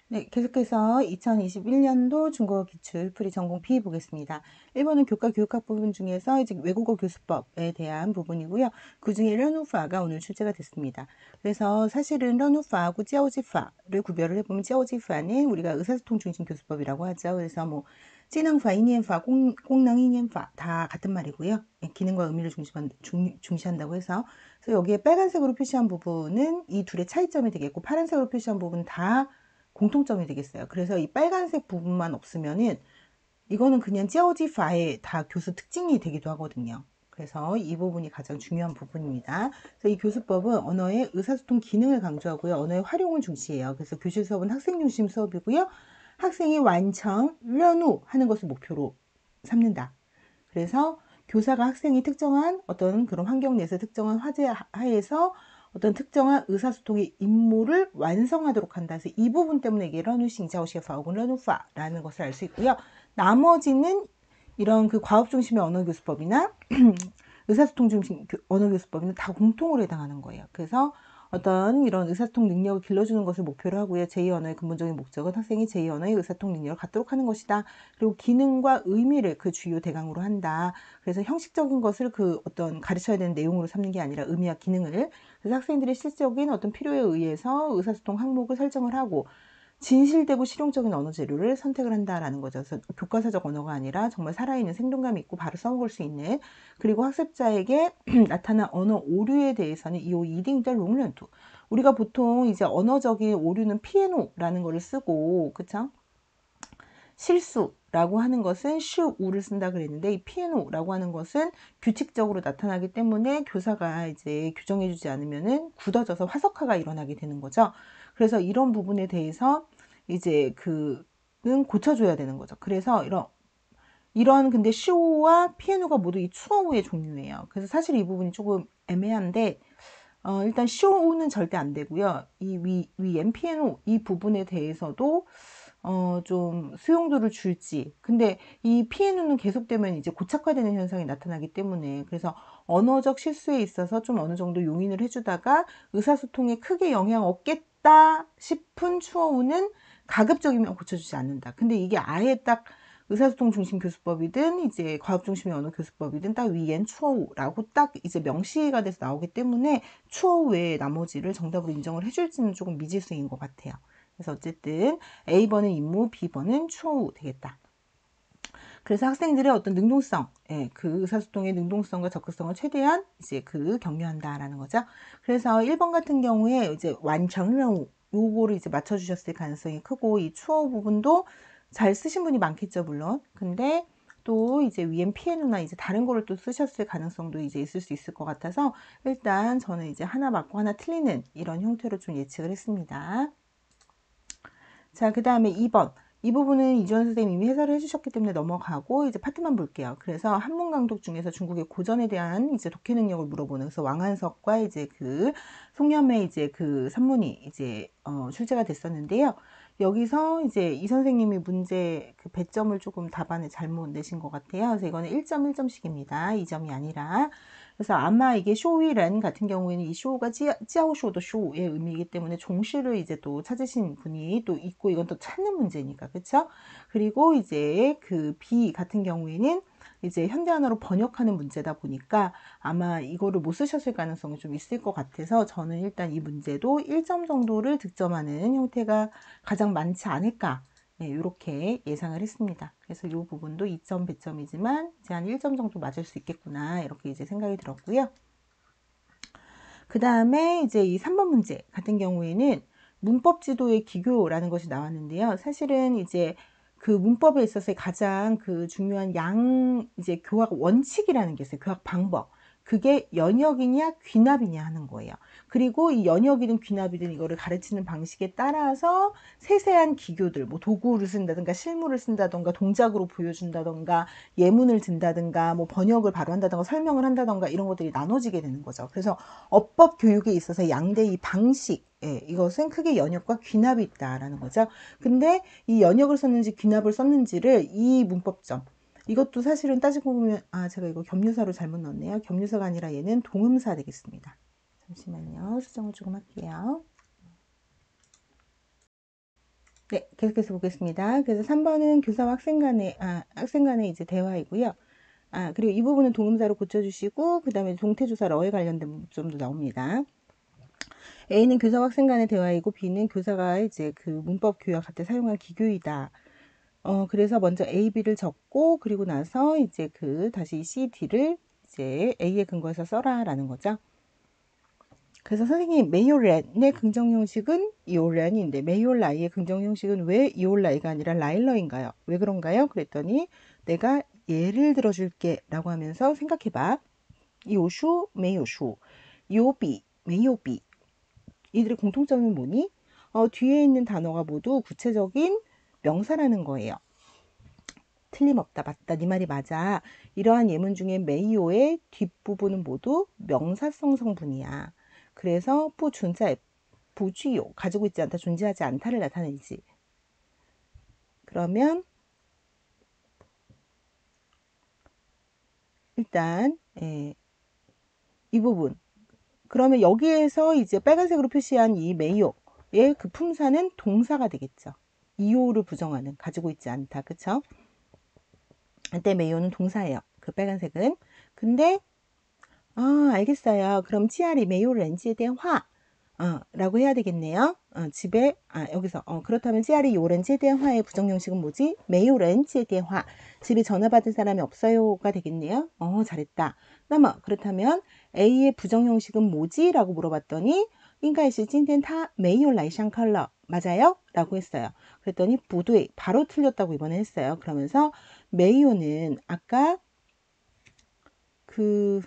네, 계속해서 2021년도 중국어 기출 풀이 전공 B 보겠습니다. 1번은 교과 교육학 부분 중에서 이제 외국어 교수법에 대한 부분이고요. 그중에 런우파가 오늘 출제가 됐습니다. 그래서 사실은 런우파하고 찌아오지파를 구별을 해보면 찌아오지파는 우리가 의사소통 중심 교수법이라고 하죠. 그래서 뭐 찌능파, 이니엔파, 공능 이니엔파 다 같은 말이고요. 예, 기능과 의미를 중시한다고 해서 그래서 여기에 빨간색으로 표시한 부분은 이 둘의 차이점이 되겠고 파란색으로 표시한 부분은 다 공통점이 되겠어요. 그래서 이 빨간색 부분만 없으면은 이거는 그냥 찌어지파의 다 교수 특징이 되기도 하거든요. 그래서 이 부분이 가장 중요한 부분입니다. 그래서 이 교수법은 언어의 의사소통 기능을 강조하고요. 언어의 활용을 중시해요. 그래서 교실 수업은 학생 중심 수업이고요. 학생이 완청, 련후 하는 것을 목표로 삼는다. 그래서 교사가 학생이 특정한 어떤 그런 환경 내에서 특정한 화제 하에서 어떤 특정한 의사소통의 임무를 완성하도록 한다. 그래서 이 부분 때문에 이게 러누싱자오시에파 혹은 러누파라는 것을 알 수 있고요. 나머지는 이런 그 과업 중심의 언어 교수법이나 의사소통 중심 언어 교수법에는 다 공통으로 해당하는 거예요. 그래서 어떤 이런 의사소통 능력을 길러주는 것을 목표로 하고요. 제2 언어의 근본적인 목적은 학생이 제2 언어의 의사소통 능력을 갖도록 하는 것이다. 그리고 기능과 의미를 그 주요 대강으로 한다. 그래서 형식적인 것을 그 어떤 가르쳐야 되는 내용으로 삼는 게 아니라 의미와 기능을. 그래서 학생들이 실질적인 어떤 필요에 의해서 의사소통 항목을 설정을 하고 진실되고 실용적인 언어 재료를 선택을 한다라는 거죠. 그래서 교과서적 언어가 아니라 정말 살아있는 생동감 있고 바로 써먹을 수 있는 그리고 학습자에게 나타난 언어 오류에 대해서는 이 이딩 더 롱런투 우리가 보통 이제 언어적인 오류는 피에노라는 거를 쓰고 그쵸? 실수라고 하는 것은 슈우를 쓴다 그랬는데 이 피에노라고 하는 것은 규칙적으로 나타나기 때문에 교사가 이제 규정해주지 않으면은 굳어져서 화석화가 일어나게 되는 거죠. 그래서 이런 부분에 대해서 이제 그는 고쳐줘야 되는 거죠. 그래서 이런 근데 슈와 피에노가 모두 이 추어우의 종류예요. 그래서 사실 이 부분이 조금 애매한데 일단 쇼는 절대 안 되고요. 이 위엔 피에노 이 부분에 대해서도 좀 수용도를 줄지. 근데 이 피해누는 계속되면 이제 고착화되는 현상이 나타나기 때문에 그래서 언어적 실수에 있어서 좀 어느 정도 용인을 해주다가 의사소통에 크게 영향 없겠다 싶은 추어우는 가급적이면 고쳐주지 않는다. 근데 이게 아예 딱 의사소통 중심 교수법이든 이제 과학 중심의 언어 교수법이든 딱 위엔 추어우라고 딱 이제 명시가 돼서 나오기 때문에 추어우 외에 나머지를 정답으로 인정을 해줄지는 조금 미지수인 것 같아요. 그래서 어쨌든 A번은 임무, B번은 추후 되겠다. 그래서 학생들의 어떤 능동성, 예, 그 의사소통의 능동성과 적극성을 최대한 이제 격려한다라는 거죠. 그래서 1번 같은 경우에 이제 완成任务, 요거를 이제 맞춰주셨을 가능성이 크고 이 추후 부분도 잘 쓰신 분이 많겠죠, 물론. 근데 또 이제 위엔 피해누나 이제 다른 거를 또 쓰셨을 가능성도 이제 있을 수 있을 것 같아서 일단 저는 이제 하나 맞고 하나 틀리는 이런 형태로 좀 예측을 했습니다. 자, 그 다음에 2번. 이 부분은 이주원 선생님이 이미 해설을 해주셨기 때문에 넘어가고 이제 파트만 볼게요. 그래서 한문 강독 중에서 중국의 고전에 대한 이제 독해 능력을 물어보는 그래서 왕한석과 이제 송염의 이제 산문이 이제 출제가 됐었는데요. 여기서 이제 이 선생님이 문제 배점을 조금 답안에 잘못 내신 것 같아요. 그래서 이거는 1점 1점씩입니다. 2점이 아니라. 그래서 아마 이게 쇼위렌 같은 경우에는 이 쇼가 찌아오쇼도 쇼의 의미이기 때문에 종씨를 이제 또 찾으신 분이 또 있고 이건 또 찾는 문제니까 그쵸? 그리고 이제 B 같은 경우에는 이제 현대언어로 번역하는 문제다 보니까 아마 이거를 못 쓰셨을 가능성이 좀 있을 것 같아서 저는 일단 이 문제도 1점 정도를 득점하는 형태가 가장 많지 않을까 네, 이렇게 예상을 했습니다. 그래서 이 부분도 2점 배점이지만 이제 한 1점 정도 맞을 수 있겠구나 이렇게 이제 생각이 들었고요. 그 다음에 이제 이 3번 문제 같은 경우에는 문법 지도의 기교라는 것이 나왔는데요. 사실은 이제 문법에 있어서의 가장 중요한 이제 교학 원칙이라는 게 있어요. 교학 방법. 그게 연역이냐 귀납이냐 하는 거예요. 그리고 이 연역이든 귀납이든 이거를 가르치는 방식에 따라서 세세한 기교들, 뭐 도구를 쓴다든가 실물을 쓴다든가 동작으로 보여준다든가 예문을 든다든가 뭐 번역을 바로 한다든가 설명을 한다든가 이런 것들이 나눠지게 되는 거죠. 그래서 어법 교육에 있어서 양대의 방식 이것은 크게 연역과 귀납이 있다라는 거죠. 근데 이 연역을 썼는지 귀납을 썼는지를 이 문법점 이것도 사실은 따지고 보면 제가 이거 겸유사로 잘못 넣었네요. 겸유사가 아니라 얘는 동음사 되겠습니다. 잠시만요. 수정을 조금 할게요. 네, 계속해서 보겠습니다. 그래서 3번은 교사와 학생 간의 이제 대화이고요. 그리고 이 부분은 동음사로 고쳐주시고, 그 다음에 동태조사 러에 관련된 부분도 나옵니다. A는 교사와 학생 간의 대화이고, B는 교사가 이제 그 문법 교육할 때 사용한 기교이다. 그래서 먼저 A, B를 적고, 그리고 나서 이제 다시 C, D를 이제 A에 근거해서 써라라는 거죠. 그래서 선생님, 메이올렛의 긍정 형식은 이올란인데, 메이올라이의 긍정 형식은 왜 이올라이가 아니라 라일러인가요? 왜 그런가요? 그랬더니, 내가 예를 들어줄게 라고 하면서 생각해봐. 요슈, 메요슈, 요비, 메요비. 이들의 공통점은 뭐니? 뒤에 있는 단어가 모두 구체적인 명사라는 거예요. 틀림없다, 맞다, 네 말이 맞아. 이러한 예문 중에 메이오의 뒷부분은 모두 명사성 성분이야. 그래서 부존재, 부쥐요, 가지고 있지 않다, 존재하지 않다를 나타내지. 그러면 일단 이 부분. 그러면 여기에서 이제 빨간색으로 표시한 이 메이오의 그 품사는 동사가 되겠죠. 이오를 부정하는, 가지고 있지 않다, 그쵸? 이때 메이오는 동사예요. 그 빨간색은. 근데 알겠어요. 그럼 치아리 메요 렌지에 대한 라고 해야 되겠네요. 여기서, 그렇다면 치아리 요 렌지에 대한 화의 부정형식은 뭐지? 메요 렌지에 대한 화. 집에 전화 받은 사람이 없어요가 되겠네요. 잘했다. 그렇다면 A의 부정형식은 뭐지? 라고 물어봤더니, 인가이시 찐텐 타 메요 라이샹 컬러. 맞아요? 라고 했어요. 그랬더니 부두이 바로 틀렸다고 이번에 했어요. 그러면서 메요는 아까 그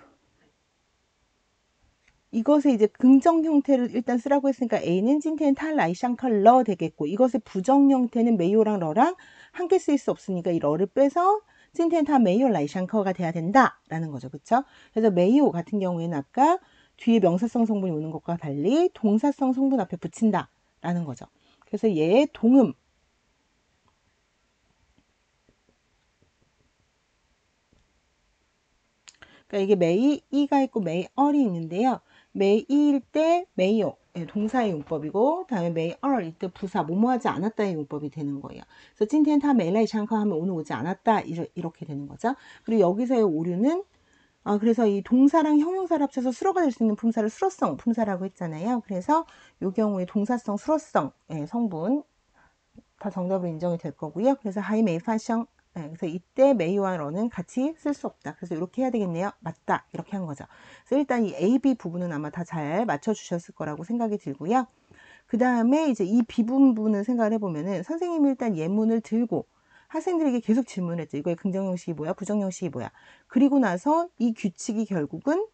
이것의 이제 긍정 형태를 일단 쓰라고 했으니까 A는 찐텐 탈 라이샹컬 러 되겠고, 이것의 부정 형태는 메요랑 러랑 함께 쓰일 수 없으니까 이 러를 빼서 찐텐 타 메요 라이샹커가 돼야 된다라는 거죠. 그쵸? 그래서 메요 같은 경우에는 아까 뒤에 명사성 성분이 오는 것과 달리 동사성 성분 앞에 붙인다라는 거죠. 그래서 얘의 동음, 그러니까 이게 메이 이가 있고 메이 얼이 있는데요. 메이일 때 메이요, 동사의 용법이고, 다음에 메이 얼일 때 부사 뭐뭐하지 않았다의 용법이 되는 거예요. 그래서 찐텐 타 메이라이 샹커 하면 오늘 오지 않았다 이렇게 되는 거죠. 그리고 여기서의 오류는 그래서 이 동사랑 형용사를 합쳐서 수로가 될 수 있는 품사를 수로성 품사라고 했잖아요. 그래서 이 경우에 동사성 수로성 성분 다 정답으로 인정이 될 거고요. 그래서 하이 메이 파샹 그래서 이때 메이와 러는 같이 쓸 수 없다. 그래서 이렇게 해야 되겠네요. 맞다. 이렇게 한 거죠. 그래서 일단 이 A, B 부분은 아마 다 잘 맞춰주셨을 거라고 생각이 들고요. 그 다음에 이제 이 B 부분을 생각을 해보면은 선생님이 일단 예문을 들고 학생들에게 계속 질문을 했죠. 이거의 긍정형식이 뭐야? 부정형식이 뭐야? 그리고 나서 이 규칙이 결국은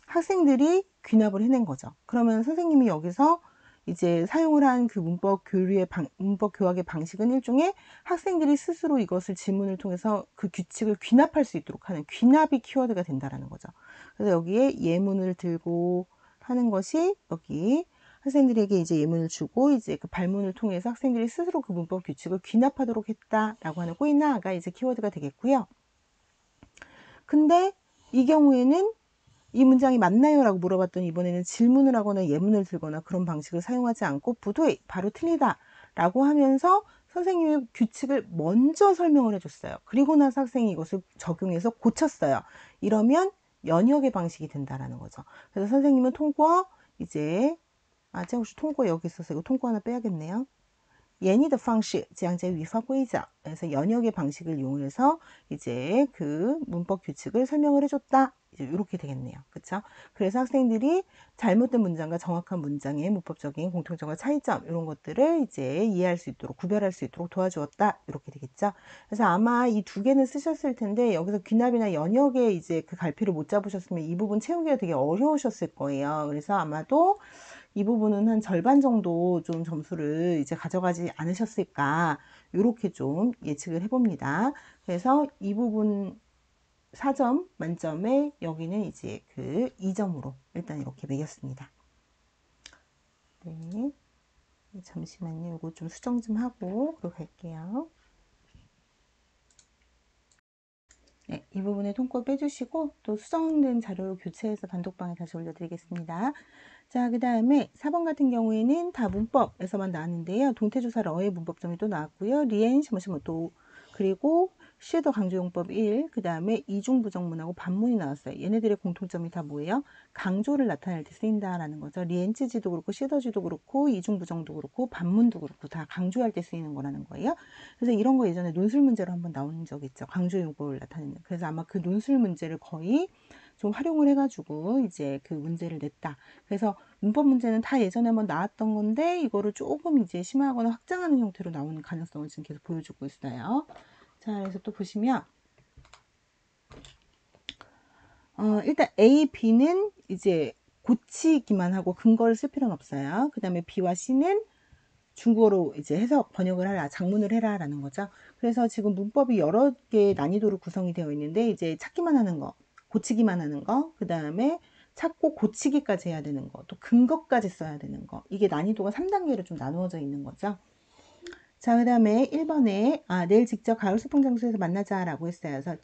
학생들이 귀납을 해낸 거죠. 그러면 선생님이 여기서 이제 사용을 한 그 문법 교학의 방식은 일종의 학생들이 스스로 이것을 질문을 통해서 그 규칙을 귀납할 수 있도록 하는 귀납이 키워드가 된다라는 거죠. 그래서 여기에 예문을 들고 하는 것이 여기 학생들에게 이제 예문을 주고 이제 그 발문을 통해서 학생들이 스스로 그 문법 규칙을 귀납하도록 했다라고 하는 꼬이나가 이제 키워드가 되겠고요. 근데 이 경우에는 이 문장이 맞나요? 라고 물어봤더니 이번에는 질문을 하거나 예문을 들거나 그런 방식을 사용하지 않고 부도에 바로 틀리다 라고 하면서 선생님의 규칙을 먼저 설명을 해줬어요. 그리고 나서 학생이 이것을 적용해서 고쳤어요. 이러면 연역의 방식이 된다라는 거죠. 그래서 선생님은 통과 이제 제가 혹시 통과 여기 있어서 이거 통과 하나 빼야겠네요. 예니的方式将제 위파规则 그래서 연역의 방식을 이용해서 이제 그 문법 규칙을 설명을 해줬다. 이제 이렇게 되겠네요. 그쵸? 그래서 학생들이 잘못된 문장과 정확한 문장의 문법적인 공통점과 차이점 이런 것들을 이제 이해할 수 있도록 구별할 수 있도록 도와주었다. 이렇게 되겠죠? 그래서 아마 이 두 개는 쓰셨을 텐데 여기서 귀납이나 연역에 이제 그 갈피를 못 잡으셨으면 이 부분 채우기가 되게 어려우셨을 거예요. 그래서 아마도 이 부분은 한 절반 정도 좀 점수를 이제 가져가지 않으셨을까 이렇게 좀 예측을 해봅니다. 그래서 이 부분 4점 만점에 여기는 이제 그 2점으로 일단 이렇게 매겼습니다. 네, 잠시만요. 이거 좀 수정 좀 하고 그리고 갈게요. 네, 이 부분에 통과 빼주시고 또 수정된 자료로 교체해서 단톡방에 다시 올려드리겠습니다. 자, 그 다음에 4번 같은 경우에는 다 문법에서만 나왔는데요. 동태조사 러의 문법점이 또 나왔고요. 리엔, 또 그리고 슈더 강조용법 1, 그 다음에 이중부정문하고 반문이 나왔어요. 얘네들의 공통점이 다 뭐예요? 강조를 나타낼 때 쓰인다라는 거죠. 리엔츠지도 그렇고 슈더지도 그렇고 이중부정도 그렇고 반문도 그렇고 다 강조할 때 쓰이는 거라는 거예요. 그래서 이런 거 예전에 논술 문제로 한번 나온 적 있죠. 강조용법을 나타내는. 그래서 아마 그 논술 문제를 거의 좀 활용을 해가지고 이제 그 문제를 냈다. 그래서 문법 문제는 다 예전에 한번 나왔던 건데 이거를 조금 이제 심화하거나 확장하는 형태로 나오는 가능성을 지금 계속 보여주고 있어요. 자, 그래서 또 보시면 일단 A, B는 이제 고치기만 하고 근거를 쓸 필요는 없어요. 그 다음에 B와 C는 중국어로 이제 해석, 번역을 하라, 작문을 해라라는 거죠. 그래서 지금 문법이 여러 개의 난이도로 구성이 되어 있는데 이제 찾기만 하는 거, 고치기만 하는 거, 그 다음에 찾고 고치기까지 해야 되는 거, 또 근거까지 써야 되는 거. 이게 난이도가 3단계로 좀 나누어져 있는 거죠. 자, 그 다음에 1번에 내일 직접 가을 소풍 장소에서 만나자라고 했어요. 그래서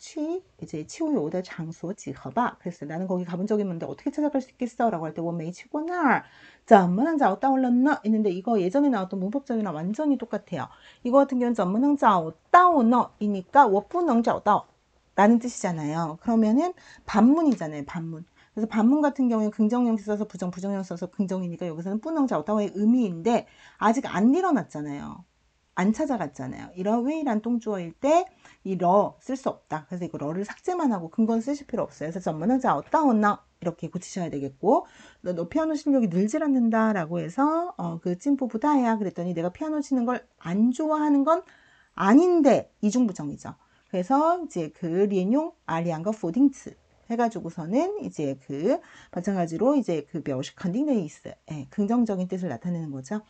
이제 치우요 오다 장소 지허바. 그랬어요. 나는 거기 가본 적이 있는데 어떻게 찾아갈 수 있겠어? 라고 할 때 원메이 치고나 점문항자 따올렀나? 있는데 이거 예전에 나왔던 문법적이랑 완전히 똑같아요. 이거 같은 경우는 점문항자 따오너 이니까 워뿌능자오따 라는 뜻이잖아요. 그러면은 반문이잖아요. 반문. 그래서 반문 같은 경우에 긍정형 써서 부정형 써서 긍정이니까 여기서는 뿌능자오따의 의미인데 아직 안 일어났잖아요. 안 찾아갔잖아요. 이런 웨이란 똥주어일 때 이 러 쓸 수 없다. 그래서 이거 러를 삭제만 하고 근거는 쓰실 필요 없어요. 그래서 전문은 자 어따웠나 이렇게 고치셔야 되겠고 너 피아노 실력이 늘질 않는다 라고 해서 그 찐뽀보다야 그랬더니 내가 피아노 치는 걸 안 좋아하는 건 아닌데 이중부정이죠. 그래서 이제 그 리엔용 아리안과 포딩츠 해가지고서는 이제 그 마찬가지로 이제 그 묘시 컨딩네이스 긍정적인 뜻을 나타내는 거죠.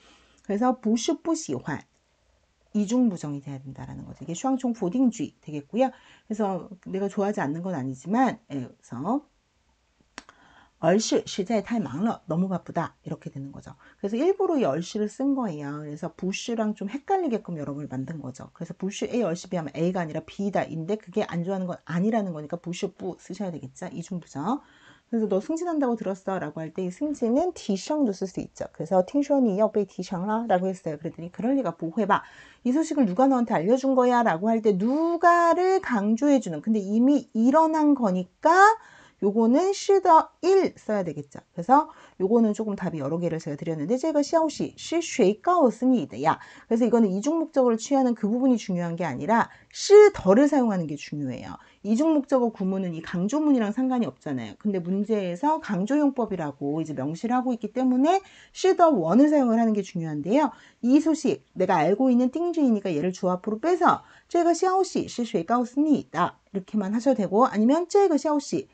그래서 부슈不喜欢 이중부정이 돼야 된다라는 거죠. 이게 슈앙총 보딩쥐 되겠고요. 그래서 내가 좋아하지 않는 건 아니지만, 그래서 얼시 시제太忙了 너무 바쁘다 이렇게 되는 거죠. 그래서 일부러 이 얼시를 쓴 거예요. 그래서 부슈랑 좀 헷갈리게끔 여러분을 만든 거죠. 그래서 부슈 A 얼시 B 하면 A가 아니라 B다인데 그게 안 좋아하는 건 아니라는 거니까 부슈 뿌 쓰셔야 되겠죠. 이중부정. 그래서 너 승진한다고 들었어 라고 할 때 이 승진은 티성도 쓸 수 있죠. 그래서 팅션이 옆에 티성라 라고 했어요. 그랬더니 그럴 리가 보해봐. 이 소식을 누가 너한테 알려준 거야 라고 할 때 누가를 강조해주는 근데 이미 일어난 거니까 요거는 시더 1 써야 되겠죠. 그래서 요거는 조금 답이 여러 개를 제가 드렸는데 제가 시아오시 시쉐이까오스니이드야. 그래서 이거는 이중 목적어를 취하는 그 부분이 중요한 게 아니라 시더를 사용하는 게 중요해요. 이중 목적어 구문은 이 강조문이랑 상관이 없잖아요. 근데 문제에서 강조용법이라고 이제 명시를 하고 있기 때문에 시더 원을 사용을 하는 게 중요한데요. 이 소식 내가 알고 있는 띵주이니까 얘를 주어앞으로 빼서 这个消息是谁告诉你的 이렇게만 하셔도 되고 아니면 这个消息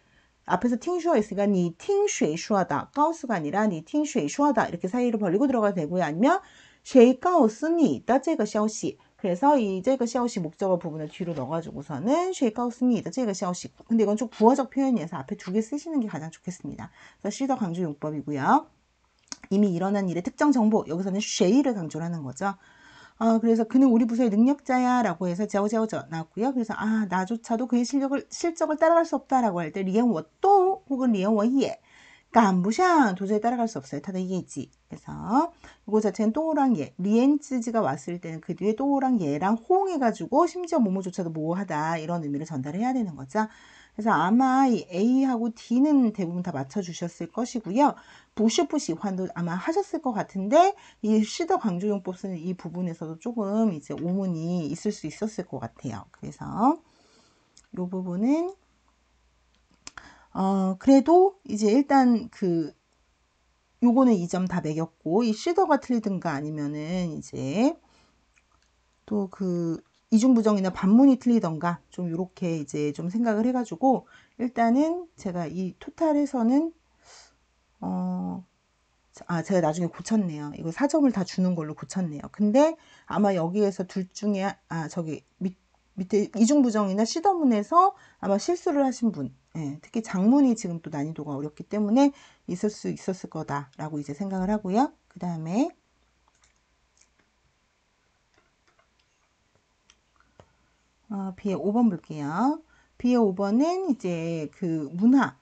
앞에서 팅슈어 있으니까 니 팅쉐 슈어다 가우스가 아니라 니 팅쉐 슈어다 이렇게 사이를 벌리고 들어가도 되고요. 아니면 谁告诉你的这个消息 그래서 이这个消息 목적어 부분을 뒤로 넣어가지고서는 谁告诉你的这个消息 근데 이건 좀 구어적 표현이어서 앞에 두 개 쓰시는 게 가장 좋겠습니다. 그래서 시더 강조 용법이고요. 이미 일어난 일의 특정 정보 여기서는 谁를 강조를 하는 거죠. 그래서 그는 우리 부서의 능력자야 라고 해서 자오자오저 나왔고요. 그래서 나조차도 그의 실적을 따라갈 수 없다라고 할 때 리엔워또 혹은 리엔워예 깐부샹 도저히 따라갈 수 없어요. 타다 예지. 그래서 이거 자체는 또랑 예, 리엔츠지가 왔을 때는 그 뒤에 또랑 예랑 호응해가지고 심지어 모모조차도 모호하다 이런 의미를 전달해야 되는 거죠. 그래서 아마 이 A하고 D는 대부분 다 맞춰주셨을 것이고요. 부슈부시환도 아마 하셨을 것 같은데 이 시더 강조용법 쓰는 이 부분에서도 조금 이제 오문이 있을 수 있었을 것 같아요. 그래서 이 부분은 그래도 이제 일단 그 요거는 2점 다 매겼고 이 시더가 틀리든가 아니면은 이제 또 그 이중부정이나 반문이 틀리던가 좀 이렇게 이제 좀 생각을 해가지고 일단은 제가 이 토탈에서는 제가 나중에 고쳤네요. 이거 4점을 다 주는 걸로 고쳤네요. 근데 아마 여기에서 둘 중에 저기 밑에 이중부정이나 시더문에서 아마 실수를 하신 분 특히 장문이 지금 또 난이도가 어렵기 때문에 있을 수 있었을 거다라고 이제 생각을 하고요. 그 다음에 B의 5번 볼게요. B의 5번은 이제 그 문화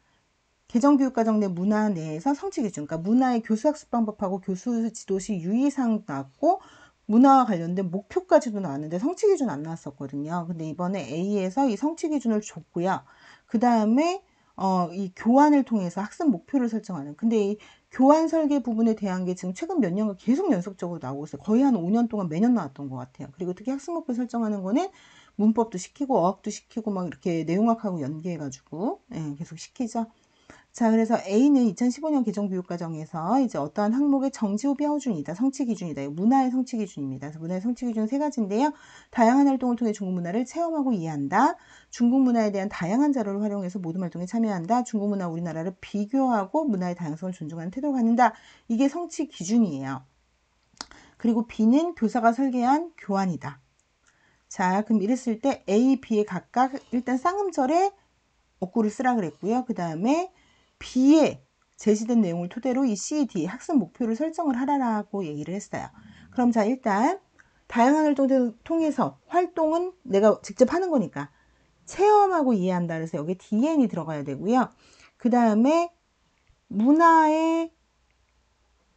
개정교육과정 내 문화 내에서 성취기준, 그러니까 문화의 교수학습 방법하고 교수 지도시 유의사항 나왔고 문화와 관련된 목표까지도 나왔는데 성취기준 안 나왔었거든요. 근데 이번에 A에서 이 성취기준을 줬고요. 그 다음에 이 교환을 통해서 학습 목표를 설정하는. 근데 이 교환 설계 부분에 대한 게 지금 최근 몇 년간 계속 연속적으로 나오고 있어요. 거의 한 5년 동안 매년 나왔던 것 같아요. 그리고 특히 학습 목표 설정하는 거는 문법도 시키고 어학도 시키고 막 이렇게 내용학하고 연계해가지고 계속 시키죠. 자, 그래서 A는 2015년 개정교육과정에서 이제 어떠한 항목의 정지 후标준이다, 성취 기준이다. 문화의 성취 기준입니다. 그래서 문화의 성취 기준은 세 가지인데요. 다양한 활동을 통해 중국 문화를 체험하고 이해한다. 중국 문화에 대한 다양한 자료를 활용해서 모든 활동에 참여한다. 중국 문화 우리나라를 비교하고 문화의 다양성을 존중하는 태도를 갖는다. 이게 성취 기준이에요. 그리고 B는 교사가 설계한 교환이다. 자, 그럼 이랬을 때 A, B에 각각 일단 쌍음절에 어구를 쓰라 그랬고요. 그 다음에 B에 제시된 내용을 토대로 이 C, D 학습 목표를 설정을 하라고 얘기를 했어요. 그럼 자, 일단 다양한 활동을 통해서 활동은 내가 직접 하는 거니까 체험하고 이해한다. 그래서 여기 DN이 들어가야 되고요. 그 다음에 문화의,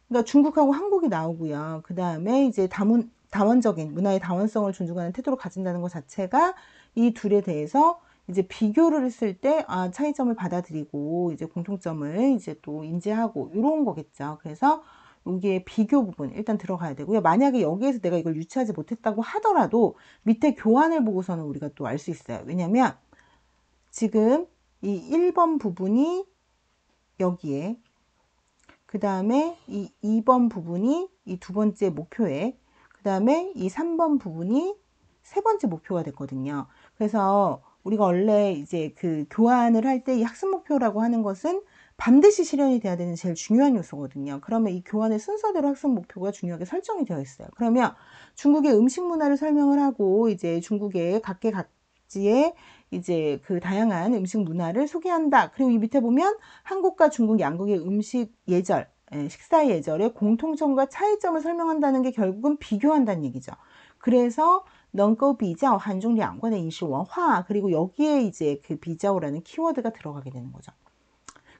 그러니까 중국하고 한국이 나오고요. 그 다음에 이제 다원적인 문화의 다원성을 존중하는 태도를 가진다는 것 자체가 이 둘에 대해서 이제 비교를 했을 때 차이점을 받아들이고 이제 공통점을 이제 또 인지하고 이런 거겠죠. 그래서 여기에 비교 부분 일단 들어가야 되고요. 만약에 여기에서 내가 이걸 유치하지 못했다고 하더라도 밑에 교환을 보고서는 우리가 또 알 수 있어요. 왜냐면 지금 이 1번 부분이 여기에, 그 다음에 이 2번 부분이 이 두 번째 목표에, 그 다음에 이 3번 부분이 세 번째 목표가 됐거든요. 그래서 우리가 원래 이제 그 교환을 할 때 이 학습 목표라고 하는 것은 반드시 실현이 돼야 되는 제일 중요한 요소거든요. 그러면 이 교환의 순서대로 학습 목표가 중요하게 설정이 되어 있어요. 그러면 중국의 음식 문화를 설명을 하고 이제 중국의 각계각지의 이제 그 다양한 음식 문화를 소개한다. 그리고 이 밑에 보면 한국과 중국 양국의 음식 예절, 식사 예절의 공통점과 차이점을 설명한다는 게 결국은 비교한다는 얘기죠. 그래서能够比较 한중两国的饮食文化, 그리고 여기에 이제 그 비자오라는 키워드가 들어가게 되는 거죠.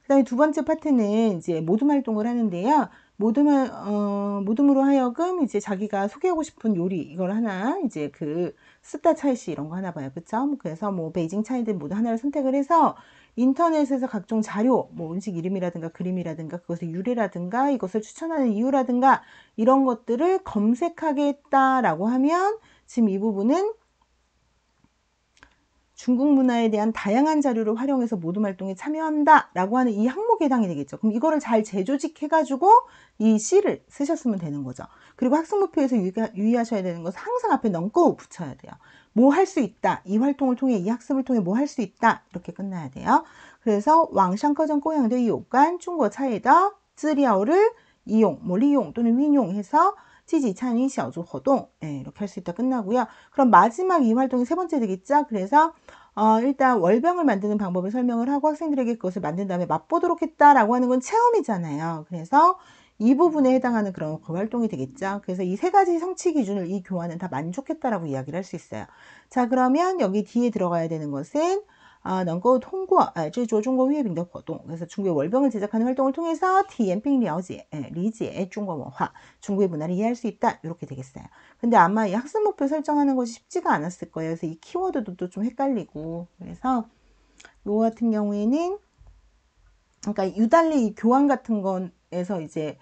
그 다음에 두 번째 파트는 이제 모둠 활동을 하는데요. 모둠으로 하여금 이제 자기가 소개하고 싶은 요리, 이걸 하나, 이제 그, 쓰다 차이시 이런 거 하나 봐요. 그쵸? 그래서 뭐, 베이징 차이든 모두 하나를 선택을 해서 인터넷에서 각종 자료, 뭐, 음식 이름이라든가 그림이라든가 그것의 유래라든가 이것을 추천하는 이유라든가 이런 것들을 검색하겠다라고 하면 지금 이 부분은 중국 문화에 대한 다양한 자료를 활용해서 모둠 활동에 참여한다 라고 하는 이 항목에 해당이 되겠죠. 그럼 이거를 잘 재조직해 가지고 이 C를 쓰셨으면 되는 거죠. 그리고 학습 목표에서 유의하셔야 되는 것은 항상 앞에 넘고 붙여야 돼요. 뭐 할 수 있다, 이 활동을 통해, 이 학습을 통해 뭐 할 수 있다, 이렇게 끝나야 돼요. 그래서 왕샹커전 꼬양대 요관 중국 차이더 쯔리아오를 이용, 뭐 리용 또는 윈용해서 지지 참여 샤오주 활동, 이렇게 할 수 있다 끝나고요. 그럼 마지막 이 활동이 세 번째 되겠죠. 그래서 일단 월병을 만드는 방법을 설명을 하고 학생들에게 그것을 만든 다음에 맛보도록 했다라고 하는 건 체험이잖아요. 그래서 이 부분에 해당하는 그런 그 활동이 되겠죠. 그래서 이 세 가지 성취 기준을 이 교환은 다 만족했다라고 이야기를 할 수 있어요. 자, 그러면 여기 뒤에 들어가야 되는 것은能够通过制作中国月饼的活动, 그래서 중국의 월병을 제작하는 활동을 통해서 体验并了解,理解中国文化, 중국의 문화를 이해할 수 있다, 이렇게 되겠어요. 근데 아마 이 학습 목표 설정하는 것이 쉽지가 않았을 거예요. 그래서 이 키워드도 또 좀 헷갈리고, 그래서 요 같은 경우에는 그러니까 유달리 이 교환 같은 건에서 이제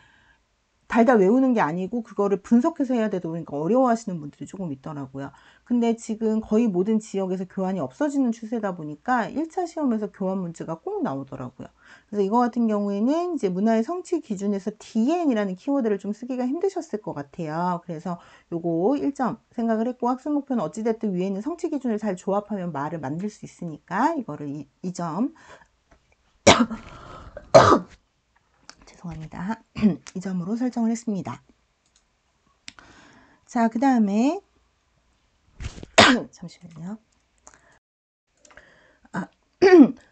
달달 외우는 게 아니고 그거를 분석해서 해야 되다 보니까 어려워하시는 분들이 조금 있더라고요. 근데 지금 거의 모든 지역에서 교환이 없어지는 추세다 보니까 1차 시험에서 교환 문제가 꼭 나오더라고요. 그래서 이거 같은 경우에는 이제 문화의 성취 기준에서 DN이라는 키워드를 좀 쓰기가 힘드셨을 것 같아요. 그래서 요거 1점 생각을 했고, 학습 목표는 어찌됐든 위에 있는 성취 기준을 잘 조합하면 말을 만들 수 있으니까 이거를 2점 죄송합니다. 이 점으로 설정을 했습니다. 자, 그 다음에 잠시만요.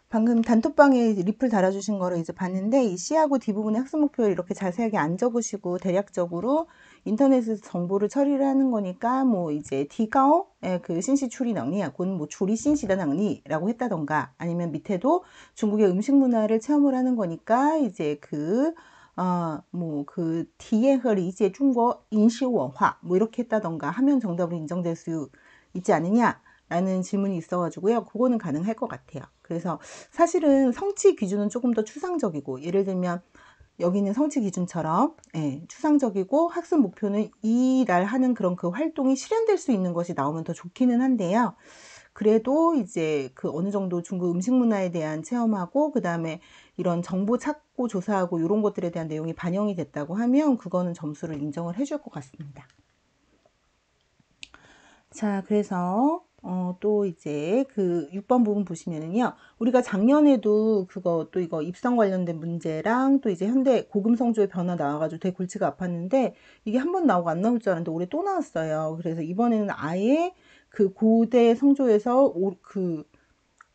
방금 단톡방에 리플 달아주신 거를 이제 봤는데 이 C하고 D 부분의 학습 목표를 이렇게 자세하게 안 적으시고 대략적으로 인터넷에서 정보를 처리를 하는 거니까 뭐 이제 디가오 그 신시 추리 능력, 뭐 추리 신시다 능력이라고 했다던가, 아니면 밑에도 중국의 음식 문화를 체험을 하는 거니까 이제 뭐 디에허 리제 중국 인식 원화 뭐 이렇게 했다던가 하면 정답으로 인정될 수 있지 않느냐라는 질문이 있어가지고요. 그거는 가능할 것 같아요. 그래서 사실은 성취 기준은 조금 더 추상적이고, 예를 들면 여기 있는 성취 기준처럼 추상적이고 학습 목표는 이날 하는 그런 그 활동이 실현될 수 있는 것이 나오면 더 좋기는 한데요. 그래도 이제 어느 정도 중국 음식 문화에 대한 체험하고 그 다음에 이런 정보 찾고 조사하고 이런 것들에 대한 내용이 반영이 됐다고 하면 그거는 점수를 인정을 해줄 것 같습니다. 자, 그래서 또 이제 6번 부분 보시면은요, 우리가 작년에도 또 이거 입성 관련된 문제랑 또 이제 현대 고금 성조의 변화 나와가지고 되게 골치가 아팠는데, 이게 한 번 나오고 안 나올 줄 알았는데 올해 또 나왔어요. 그래서 이번에는 아예 고대 성조에서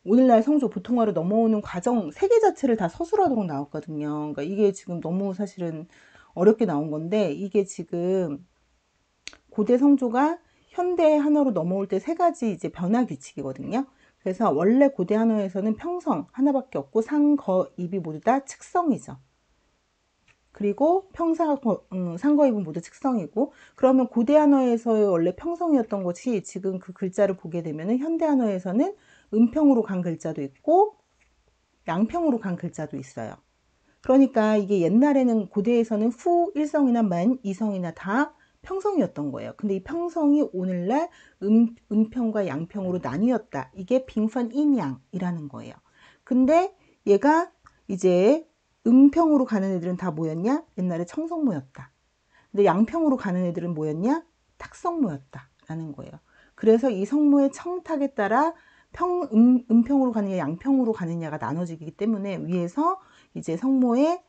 오늘날 성조 보통화로 넘어오는 과정 세계 자체를 다 서술하도록 나왔거든요. 그러니까 이게 지금 너무 사실은 어렵게 나온 건데, 이게 지금 고대 성조가 현대 한어로 넘어올 때 세 가지 이제 변화 규칙이거든요. 그래서 원래 고대 한어에서는 평성 하나밖에 없고 상, 거, 입이 모두 다 측성이죠. 그리고 상, 거, 입은 모두 측성이고, 그러면 고대 한어에서의 원래 평성이었던 것이 지금 그 글자를 보게 되면 현대 한어에서는 음평으로 간 글자도 있고 양평으로 간 글자도 있어요. 그러니까 이게 옛날에는 고대에서는 후, 일성이나 만, 이성이나 다 평성이었던 거예요. 근데 이 평성이 오늘날 음평과 양평으로 나뉘었다. 이게 빙판 인양이라는 거예요. 근데 얘가 이제 음평으로 가는 애들은 다 뭐였냐? 옛날에 청성모였다. 근데 양평으로 가는 애들은 뭐였냐? 탁성모였다라는 거예요. 그래서 이 성모의 청탁에 따라 음평으로 가느냐 양평으로 가느냐가 나눠지기 때문에 위에서 이제 성모의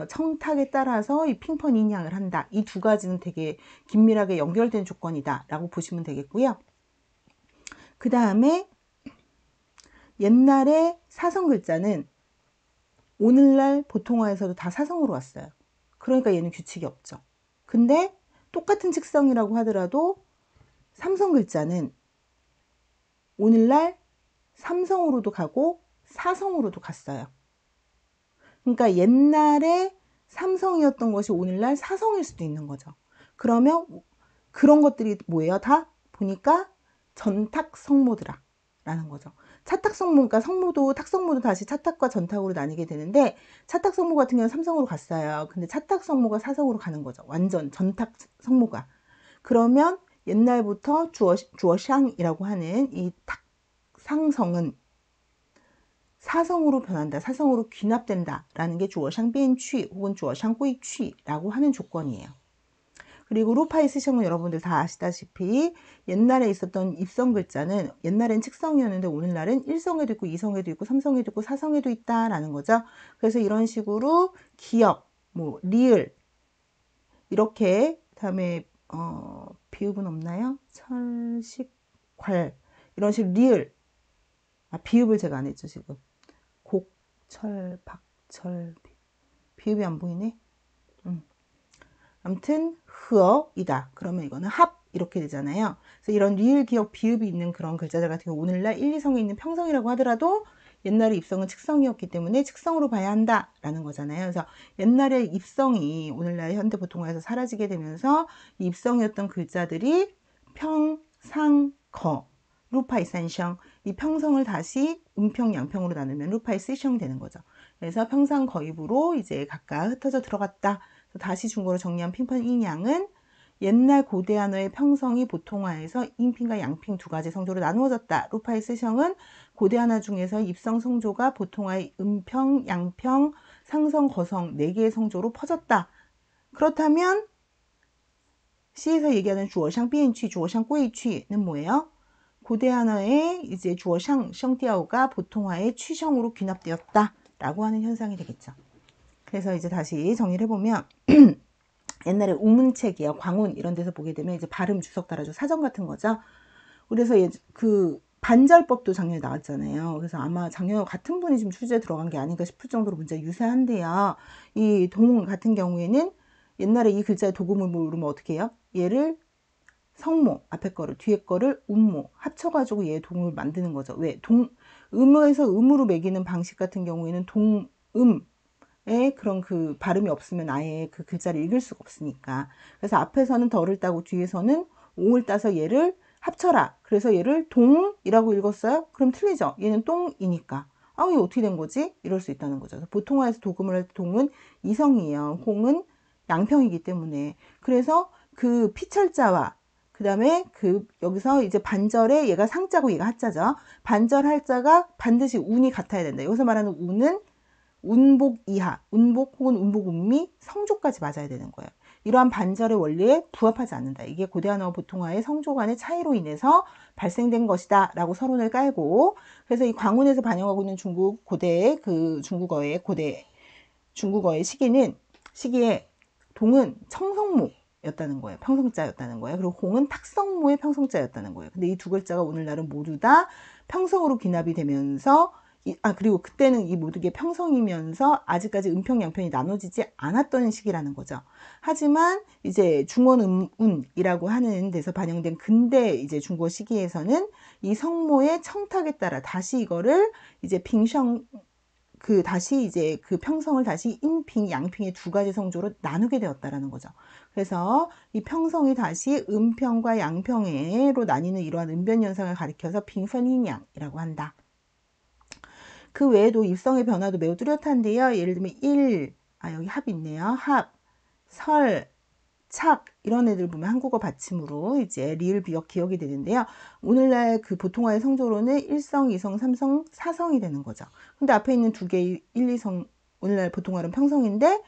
청탁에 따라서 이 핑펀 인양을 한다. 이 두 가지는 되게 긴밀하게 연결된 조건이다 라고 보시면 되겠고요. 그 다음에 옛날에 사성 글자는 오늘날 보통화에서도 다 사성으로 왔어요. 그러니까 얘는 규칙이 없죠. 근데 똑같은 측성이라고 하더라도 삼성 글자는 오늘날 삼성으로도 가고 사성으로도 갔어요. 그러니까 옛날에 삼성이었던 것이 오늘날 사성일 수도 있는 거죠. 그러면 그런 것들이 뭐예요? 다 보니까 전탁성모드라 라는 거죠. 차탁성모, 그러니까 성모도 탁성모도 다시 차탁과 전탁으로 나뉘게 되는데, 차탁성모 같은 경우는 삼성으로 갔어요. 근데 차탁성모가 사성으로 가는 거죠. 완전 전탁성모가. 그러면 옛날부터 주어샹이라고 하는 이 상성은 사성으로 변한다, 사성으로 귀납된다 라는 게 주어샹变취 혹은 주어샹归취라고 하는 조건이에요. 그리고 루파이 스성은 여러분들 다 아시다시피 옛날에 있었던 입성 글자는 옛날엔 측성이었는데 오늘날은 1성에도 있고 2성에도 있고 3성에도 있고 4성에도 있다라는 거죠. 그래서 이런 식으로 기역, 뭐 리을 이렇게, 다음에 비읍은 없나요? 철식, 괄 이런 식으로 리을, 비읍을 제가 안 했죠 지금. 곡철, 박철, 비읍이 안 보이네. 아무튼 흐어이다. 그러면 이거는 합 이렇게 되잖아요. 그래서 이런 리을, 기역, 비읍이 있는 그런 글자들 같은 경우 오늘날 1, 2성에 있는 평성이라고 하더라도 옛날에 입성은 측성이었기 때문에 측성으로 봐야 한다라는 거잖아요. 그래서 옛날에 입성이 오늘날 현대 보통화에서 사라지게 되면서 이 입성이었던 글자들이 평, 상, 거, 루파이 산성, 이 평성을 다시 음평, 양평으로 나누면 루파이 시성 되는 거죠. 그래서 평상 거입으로 이제 각각 흩어져 들어갔다. 다시 중국어로 정리한 핑판 인양은 옛날 고대 한어의 평성이 보통화해서 인핑과 양핑 두 가지 성조로 나누어졌다. 루파이 스성은 고대 한어 중에서 입성 성조가 보통화의 음평, 양평, 상성, 거성 4개의 성조로 퍼졌다. 그렇다면 C에서 얘기하는 주어샹 비엔취, 주어샹 꼬이취는 뭐예요? 고대 한어의 이제 주어샹 성띠아오가 보통화의 취성으로 귀납되었다 라고 하는 현상이 되겠죠. 그래서 이제 다시 정리를 해보면 옛날에 우문책이요, 광운 이런 데서 보게 되면 이제 발음 주석 달아줘 사전 같은 거죠. 그래서 반절법도 작년에 나왔잖아요. 그래서 아마 작년과 같은 분이 지금 출제에 들어간 게 아닌가 싶을 정도로 문제가 유사한데요. 이 동 같은 경우에는 옛날에 이 글자의 도금을 모르면 어떻게 해요? 얘를 성모, 앞에 거를, 뒤에 거를 음모 합쳐가지고 얘의 동음을 만드는 거죠. 왜? 음에서 음으로 매기는 방식 같은 경우에는 동음에 그런 그 발음이 없으면 아예 그 글자를 읽을 수가 없으니까. 그래서 앞에서는 덜을 따고 뒤에서는 옹을 따서 얘를 합쳐라. 그래서 얘를 동이라고 읽었어요? 그럼 틀리죠. 얘는 똥이니까. 아, 이게 어떻게 된 거지? 이럴 수 있다는 거죠. 보통화에서 도금을 할 때 동은 이성이에요. 홍은 양평이기 때문에. 그래서 그 피철자와 그 다음에 그 여기서 이제 반절에 얘가 상자고 얘가 하자죠. 반절 할자가 반드시 운이 같아야 된다. 여기서 말하는 운은 운복 이하, 운복 혹은 운복 운미, 성조까지 맞아야 되는 거예요. 이러한 반절의 원리에 부합하지 않는다. 이게 고대한어 보통화의 성조 간의 차이로 인해서 발생된 것이다 라고 서론을 깔고, 그래서 이 광운에서 반영하고 있는 중국 고대의 그 중국어의 시기에 동은 청성모였다는 거예요. 평성자였다는 거예요. 그리고 홍은 탁성모의 평성자였다는 거예요. 근데 이 두 글자가 오늘날은 모두 다 평성으로 귀납이 되면서 그리고 그때는 이 모든 게 평성이면서 아직까지 음평, 양평이 나눠지지 않았던 시기라는 거죠. 하지만 이제 중원운이라고 하는 데서 반영된 근대 이제 중국어 시기에서는 이 성모의 청탁에 따라 다시 이거를 이제 다시 이제 그 평성을 다시 인핑, 양핑의 두 가지 성조로 나누게 되었다라는 거죠. 그래서 이 평성이 다시 음평과 양평으로 나뉘는 이러한 은변 현상을 가리켜서 빙선인양이라고 한다. 그 외에도 입성의 변화도 매우 뚜렷한데요. 예를 들면 여기 합 있네요. 합, 설, 착 이런 애들 보면 한국어 받침으로 이제 리을, 비역, 기역이 되는데요. 오늘날 그 보통화의 성조로는 1성, 2성, 3성, 4성이 되는 거죠. 근데 앞에 있는 두 개의 1, 2성 오늘날 보통화는 평성인데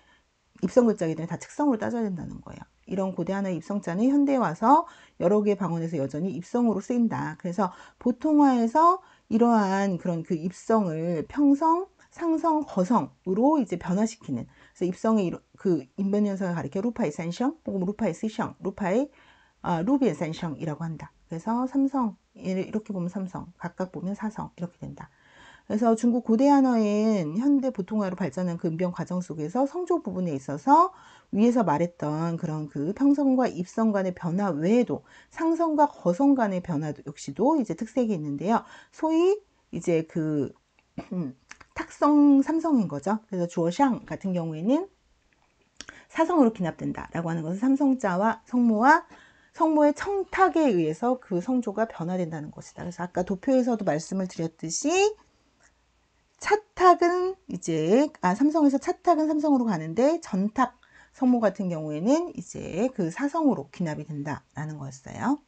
입성 글자이기 때문에 다 측성으로 따져야 된다는 거예요. 이런 고대 하나의 입성자는 현대에 와서 여러 개의 방언에서 여전히 입성으로 쓰인다. 그래서 보통화에서 이러한 그런 그 입성을 평성, 상성, 거성으로 이제 변화시키는. 그래서 입성의 그 인변 현상을 가리켜 루파이 산성 혹은 루파이 시성, 루비의 산성이라고 한다. 그래서 삼성 이렇게 보면 삼성, 각각 보면 사성 이렇게 된다. 그래서 중국 고대 한어인 현대 보통화로 발전한 그 은변 과정 속에서 성조 부분에 있어서 위에서 말했던 그런 그 평성과 입성 간의 변화 외에도 상성과 거성 간의 변화 역시도 이제 특색이 있는데요. 소위 이제 그 탁성 삼성인 거죠. 그래서 주어샹 같은 경우에는 사성으로 기납된다라고 하는 것은 삼성자와 성모의 청탁에 의해서 그 성조가 변화된다는 것이다. 그래서 아까 도표에서도 말씀을 드렸듯이 차탁은 이제 삼성에서 차탁은 삼성으로 가는데 전탁 성모 같은 경우에는 이제 그 사성으로 귀납이 된다라는 거였어요.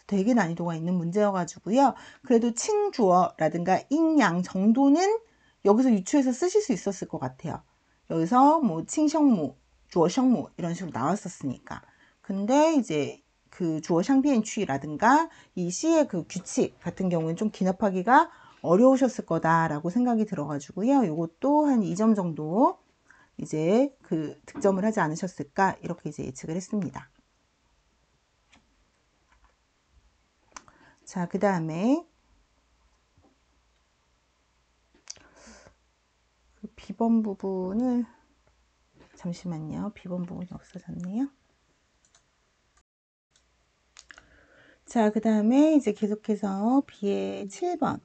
되게 난이도가 있는 문제여가지고요. 그래도 칭주어라든가 잉양 정도는 여기서 유추해서 쓰실 수 있었을 것 같아요. 여기서 뭐 칭성무, 주어성무 이런 식으로 나왔었으니까. 근데 이제 그 주어 샹비엔취라든가 이 시의 그 규칙 같은 경우는 좀 기납하기가 어려우셨을 거다라고 생각이 들어가지고요. 이것도 한 2점 정도 이제 그 득점을 하지 않으셨을까 이렇게 이제 예측을 했습니다. 자, 그 다음에 그 비번 부분을 잠시만요. 비번 부분이 없어졌네요. 자, 그 다음에 이제 계속해서 B의 7번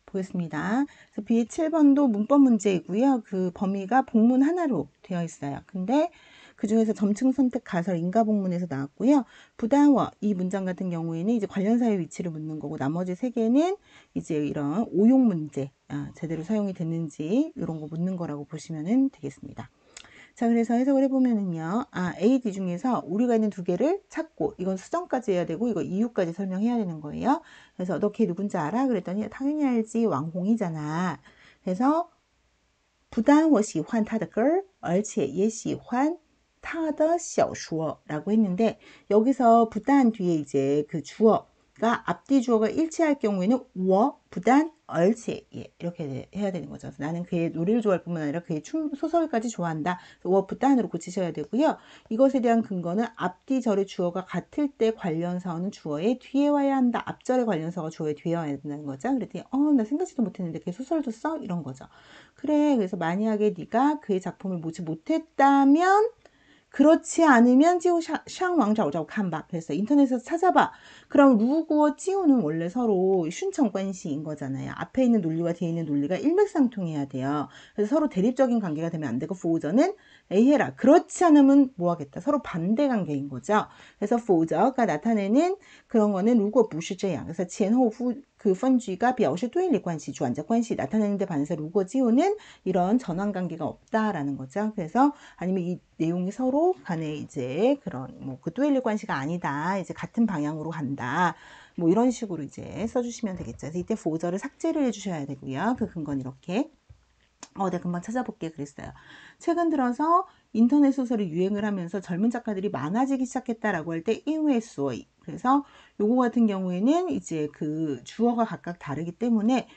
보겠습니다. 그래서 B의 7번도 문법 문제이고요. 그 범위가 복문 하나로 되어 있어요. 근데 그 중에서 점층 선택 가설 인가 복문에서 나왔고요. 부다워 이 문장 같은 경우에는 이제 관련사의 위치를 묻는 거고 나머지 세 개는 이제 이런 오용 문제 제대로 사용이 됐는지 이런 거 묻는 거라고 보시면 되겠습니다. 자, 그래서 해석을 해보면은요. A, D 중에서 오류가 있는 두 개를 찾고, 이건 수정까지 해야 되고, 이거 이유까지 설명해야 되는 거예요. 그래서 너 걔 누군지 알아? 그랬더니 당연히 알지. 왕홍이잖아. 그래서 不但我喜欢他的歌而且也喜欢他的小说라고 했는데 여기서 不但 뒤에 이제 그 주어가 앞뒤 주어가 일치할 경우에는 我不但而且 이렇게 해야 되는 거죠. 나는 그의 노래를 좋아할 뿐만 아니라 그의 소설까지 좋아한다. 我不但으로 고치셔야 되고요. 이것에 대한 근거는 앞뒤 절의 주어가 같을 때 관련사어는 주어의 뒤에 와야 한다. 앞절의 관련사가 주어의 뒤에 와야 된다는 거죠. 그랬더니 나 생각지도 못했는데 그게 소설도 써? 이런 거죠. 그래. 그래서 만약에 네가 그의 작품을 보지 못했다면 그렇지 않으면 찌우 샹왕자오자오 칸바. 그래서 인터넷에서 찾아봐. 그럼 루구어 찌우는 원래 서로 슌청관시인 거잖아요. 앞에 있는 논리와 뒤에 있는 논리가 일맥상통해야 돼요. 그래서 서로 대립적인 관계가 되면 안 되고 포우저는 에이해라. 그렇지 않으면 뭐 하겠다. 서로 반대 관계인 거죠. 그래서 포우저가 나타내는 그런 거는 루구어 부시제양. 그래서前后후 그 펀쥐가 表示对立关系, 주안적 관시 나타내는데 반해서 루구어 찌우는 이런 전환 관계가 없다라는 거죠. 그래서 아니면 이 내용이 서로 간에 이제 그런 뭐 그 뚜엘리 관시가 아니다. 이제 같은 방향으로 간다. 뭐 이런 식으로 이제 써주시면 되겠죠. 그래서 이때 보저를 삭제를 해주셔야 되고요. 그 근거는 이렇게. 내가 금방 찾아볼게 그랬어요. 최근 들어서 인터넷 소설이 유행을 하면서 젊은 작가들이 많아지기 시작했다라고 할 때 이후의 수어이. 그래서 요거 같은 경우에는 이제 그 주어가 각각 다르기 때문에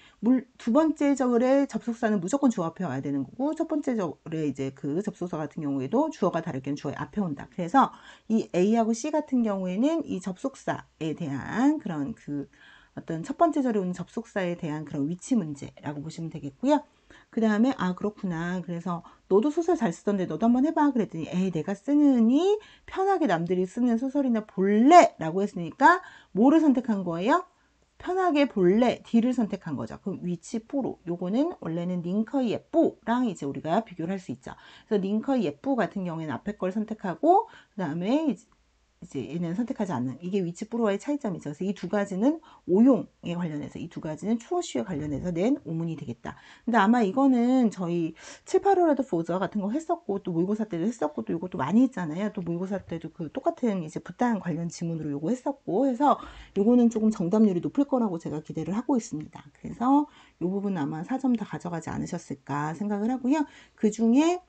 두 번째 절의 접속사는 무조건 주어 앞에 와야 되는 거고 첫 번째 절의 이제 그 접속사 같은 경우에도 주어가 다를 경우 주어 앞에 온다. 그래서 이 A하고 C 같은 경우에는 이 접속사에 대한 그런 그 어떤 첫 번째 절에 오는 접속사에 대한 그런 위치 문제라고 보시면 되겠고요. 그 다음에 그렇구나. 그래서 너도 소설 잘 쓰던데 너도 한번 해봐. 그랬더니 에이 내가 쓰느니 편하게 남들이 쓰는 소설이나 볼래? 라고 했으니까 뭐를 선택한 거예요? 편하게 볼래 D를 선택한 거죠. 그럼 위치 포로 요거는 원래는 링커 예쁘랑 이제 우리가 비교를 할 수 있죠. 그래서 링커 예쁘 같은 경우에는 앞에 걸 선택하고 그 다음에 이제 얘는 선택하지 않는 이게 위치 프로와의 차이점이죠. 그래서 이 두 가지는 오용에 관련해서 이 두 가지는 추어쉬에 관련해서 낸 오문이 되겠다. 근데 아마 이거는 저희 7, 8월에도 보저 같은 거 했었고 또 모의고사 때도 했었고 또 이것도 많이 했잖아요. 또 모의고사 때도 그 똑같은 이제 부단 관련 지문으로 요거 했었고 해서 요거는 조금 정답률이 높을 거라고 제가 기대를 하고 있습니다. 그래서 요 부분 아마 4점 다 가져가지 않으셨을까 생각을 하고요. 그 중에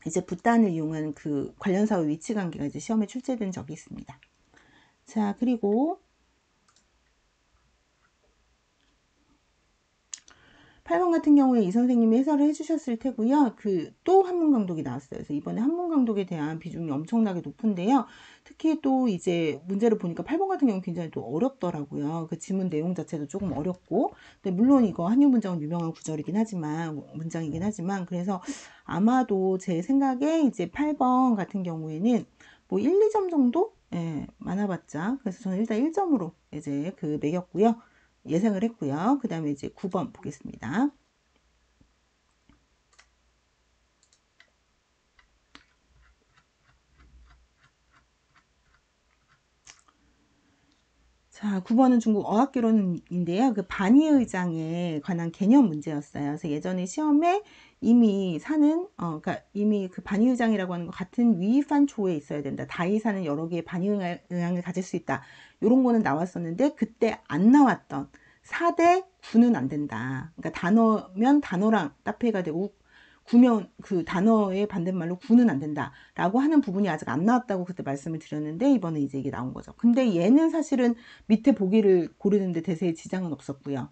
이제 붓단을 이용한 그 관련사의 위치 관계가 이제 시험에 출제된 적이 있습니다. 자, 그리고 8번 같은 경우에 이 선생님이 해설을 해주셨을 테고요. 그 또 한문 강독이 나왔어요. 그래서 이번에 한문 강독에 대한 비중이 엄청나게 높은데요. 특히 또 이제 문제를 보니까 8번 같은 경우는 굉장히 또 어렵더라고요. 그 지문 내용 자체도 조금 어렵고. 근데 물론 이거 한유 문장은 유명한 구절이긴 하지만 문장이긴 하지만 그래서 아마도 제 생각에 이제 8번 같은 경우에는 뭐 1, 2점 정도 많아봤자 그래서 저는 일단 1점으로 이제 그 매겼고요. 예상을 했고요. 그 다음에 이제 9번 보겠습니다. 자, 9번은 중국 어학개론인데요. 그 반의의장에 관한 개념 문제였어요. 그래서 예전에 시험에 이미 그러니까 이미 그 반의의장이라고 하는 것 같은 위입한 조에 있어야 된다. 다이사는 여러 개의 반의의장을 가질 수 있다. 이런 거는 나왔었는데 그때 안 나왔던 4대 9는 안 된다. 그러니까 단어면 단어랑 따페가 되고 구면 그 단어의 반대말로 구는 안 된다라고 하는 부분이 아직 안 나왔다고 그때 말씀을 드렸는데 이번에 이제 이게 나온 거죠. 근데 얘는 사실은 밑에 보기를 고르는데 대세에 지장은 없었고요.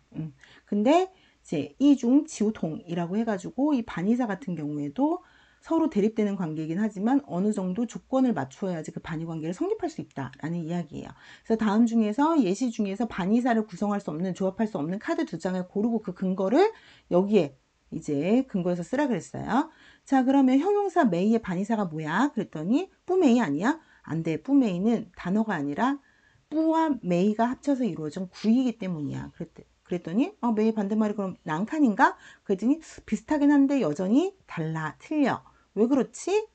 근데 이제 이중 지우통이라고 해가지고 이 반의사 같은 경우에도 서로 대립되는 관계이긴 하지만 어느 정도 조건을 맞추어야지 그 반의 관계를 성립할 수 있다라는 이야기예요. 그래서 다음 중에서 예시 중에서 반의사를 구성할 수 없는 조합할 수 없는 카드 2장을 고르고 그 근거를 여기에 이제 근거에서 쓰라 그랬어요. 자, 그러면 형용사 메이의 반의사가 뭐야? 그랬더니 뿌메이 아니야? 안 돼. 뿌메이는 단어가 아니라 뿌와 메이가 합쳐서 이루어진 구이기 때문이야. 그랬더니 메이 반대말이 그럼 난칸인가? 그랬더니 비슷하긴 한데 여전히 달라. 틀려. 왜 그렇지?